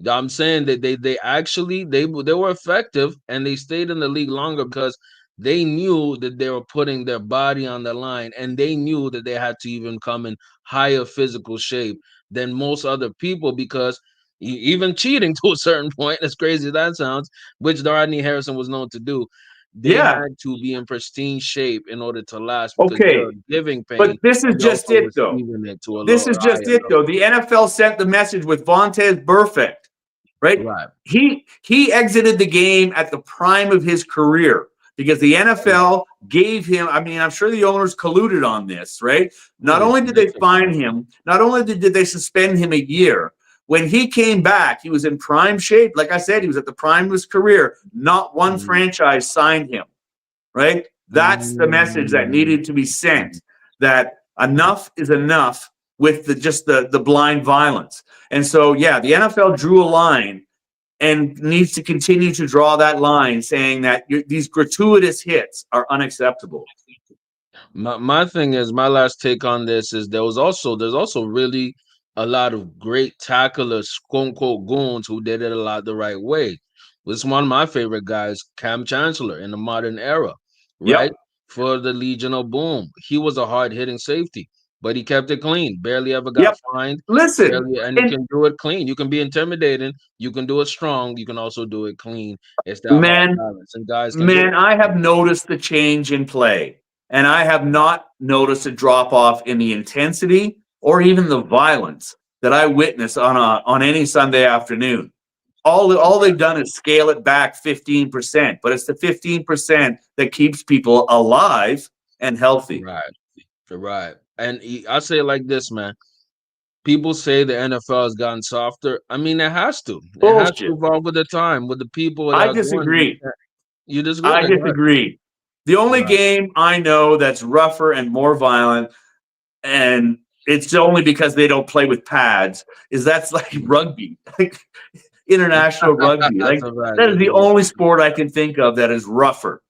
I'm saying that they actually they were effective and they stayed in the league longer because they knew that they were putting their body on the line and they knew that they had to even come in higher physical shape than most other people because even cheating to a certain point, as crazy as that sounds, which Rodney Harrison was known to do, they Yeah. had to be in pristine shape in order to last because they're Okay. giving But pain this is and they're just also it, though. receiving it to a This lower is just higher it, level. though. The NFL sent the message with Vontez Burfict, right? Right. He exited the game at the prime of his career because the NFL gave him, I mean, I'm sure the owners colluded on this, right? Not Yeah, only did they fine him, not only did they suspend him a year, when he came back, he was in prime shape. Like I said, he was at the prime of his career. Not one franchise signed him, right? That's the message that needed to be sent, that enough is enough with the blind violence. And so, yeah, the NFL drew a line and needs to continue to draw that line, saying that these gratuitous hits are unacceptable. My thing is, my last take on this is there's also really a lot of great tacklers, quote unquote goons, who did it a lot the right way. This is one of my favorite guys, Cam Chancellor, in the modern era, right? Yep. For the Legion of Boom. He was a hard hitting safety, but he kept it clean. Barely ever got Yep. fined. Listen, Barely, and he and can do it clean. You can be intimidating. You can do it strong. You can also do it clean. It's that hard man, balance, and guys can do man, it. I have noticed the change in play, and I have not noticed a drop off in the intensity or even the violence that I witness on any Sunday afternoon. All they've done is scale it back 15%, but it's the 15% that keeps people alive and healthy. Right. Right. And I say it like this, man. People say the NFL has gotten softer. I mean, it has to. It has to Bullshit. evolve with the time, with the people that I are going. disagree. You disagree? I Okay, go ahead. disagree. The only Right. game I know that's rougher and more violent, and it's only because they don't play with pads, is that's like rugby, like international rugby. That's Like a fact. that is That's the a only fact. sport I can think of that is rougher.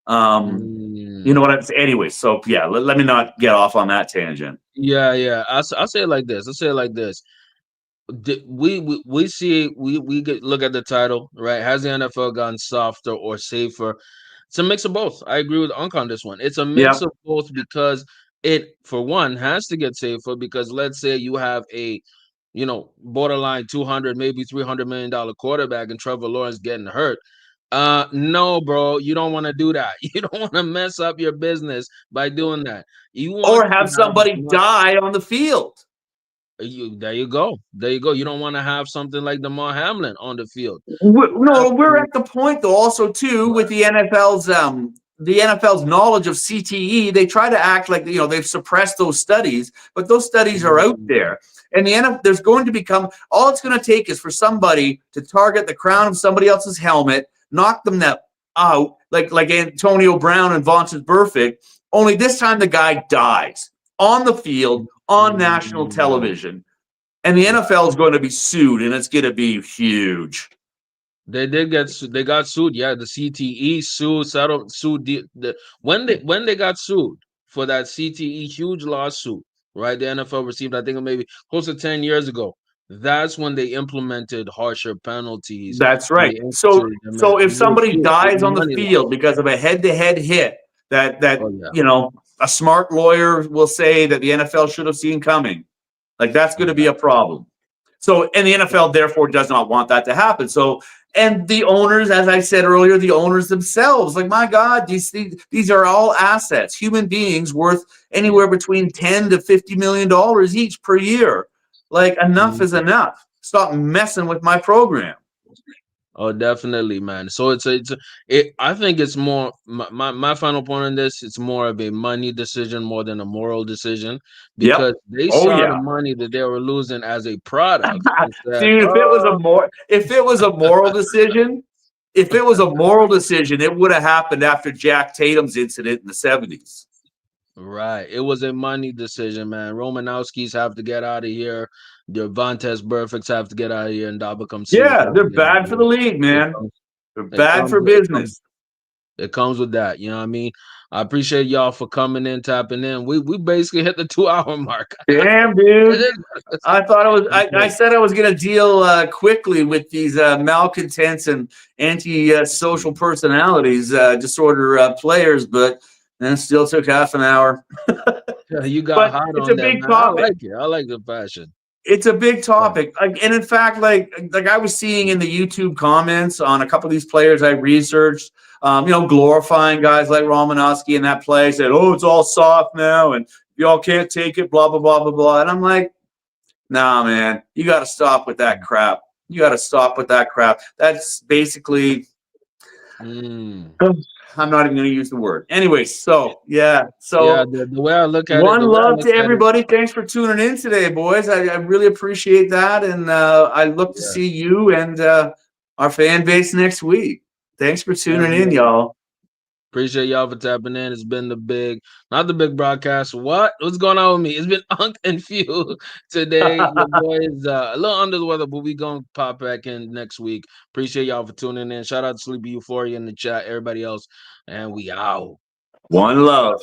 You know Mm. what I'm saying? Anyway, so yeah, let me not get off on that tangent. Yeah, yeah. I say it like this. I say it like this. We see we get look at the title, right? Has the NFL gotten softer or safer? It's a mix of both. I agree with Unc on this one. It's a mix Yeah, of both because it, for one, has to get safer because let's say you have a, borderline 200, maybe $300 million quarterback and Trevor Lawrence getting hurt. No, bro, you don't want to do that. You don't want to mess up your business by doing that. You want or to have have as somebody much. die on the field. There you go. There you go. You don't want to have something like Damar Hamlin on the field. Have No, we're to- at the point though. Also, too, with the NFL's knowledge of CTE, they try to act like they've suppressed those studies, but those studies are out there. And the NFL, there's going to become all it's going to take is for somebody to target the crown of somebody else's helmet, knock them out, like Antonio Brown and Vontaze Burfict. Only this time the guy dies on the field on national television. And the NFL is going to be sued, and it's going to be huge. They did they got sued. Yeah, the CTE sued when they got sued for that CTE huge lawsuit, right? The NFL received, I think, maybe close to 10 years ago. That's when they implemented harsher penalties That's and right. they So, instituted them. so if And they were somebody sued for dies on the money field loss. because of a head-to-head hit, that Oh yeah. a smart lawyer will say that the NFL should have seen coming, like that's going to be a problem. So, and the NFL therefore does not want that to happen. So, and the owners, as I said earlier, the owners themselves, like, my God, these are all assets, human beings worth anywhere between $10 to $50 million each per year. Like, enough is enough. Stop messing with my program. Oh, definitely, man. So I think it's more my final point on this. It's more of a money decision more than a moral decision Yep. because they Oh saw the yeah. money that they were losing as a product and said, Dude, "Oh, if it was a moral decision, it would have happened after Jack Tatum's incident in the 70s. right." It was a money decision, man. Romanowskis have to get out of here. The Vontaze Burficts have to get out of here, and Dabacum Suits Yeah, have to they're get out bad of for the here. league, It man. comes, They're it bad comes, for it comes business. It comes with that, you know what I mean? I appreciate y'all for coming in, tapping in. We basically hit the 2 hour mark. Damn, It dude. is- I thought it was. I Okay. said I was going to deal quickly with these malcontents and anti-social personalities, disorder players, but it still took half an hour. Yeah, you got But hot it's on a that, big man. I topic. like it. I like the passion. It's a big Yeah. topic, and in fact, like I was seeing in the YouTube comments on a couple of these players I researched, glorifying guys like Romanowski in that play, said, "Oh, it's all soft now, and y'all can't take it." Blah blah blah blah blah. And I'm like, "Nah, man, you got to stop with that crap. You got to stop with that crap. That's basically Mm. I'm not even going to use the word. Anyway, so yeah. Yeah, So the way I look at it, one the way I love look to at it, everybody. Thanks for tuning in today, boys. I really appreciate that. And I look to yeah, see you and our fan base next week. Thanks for tuning in, definitely. y'all. Appreciate y'all for tapping in. It's been not the big broadcast. What's going on with me? It's been Unk and Few today. Your boy is a little under the weather, but we gonna pop back in next week. Appreciate y'all for tuning in. Shout out to Sleepy Euphoria in the chat, everybody else, and we out. One love.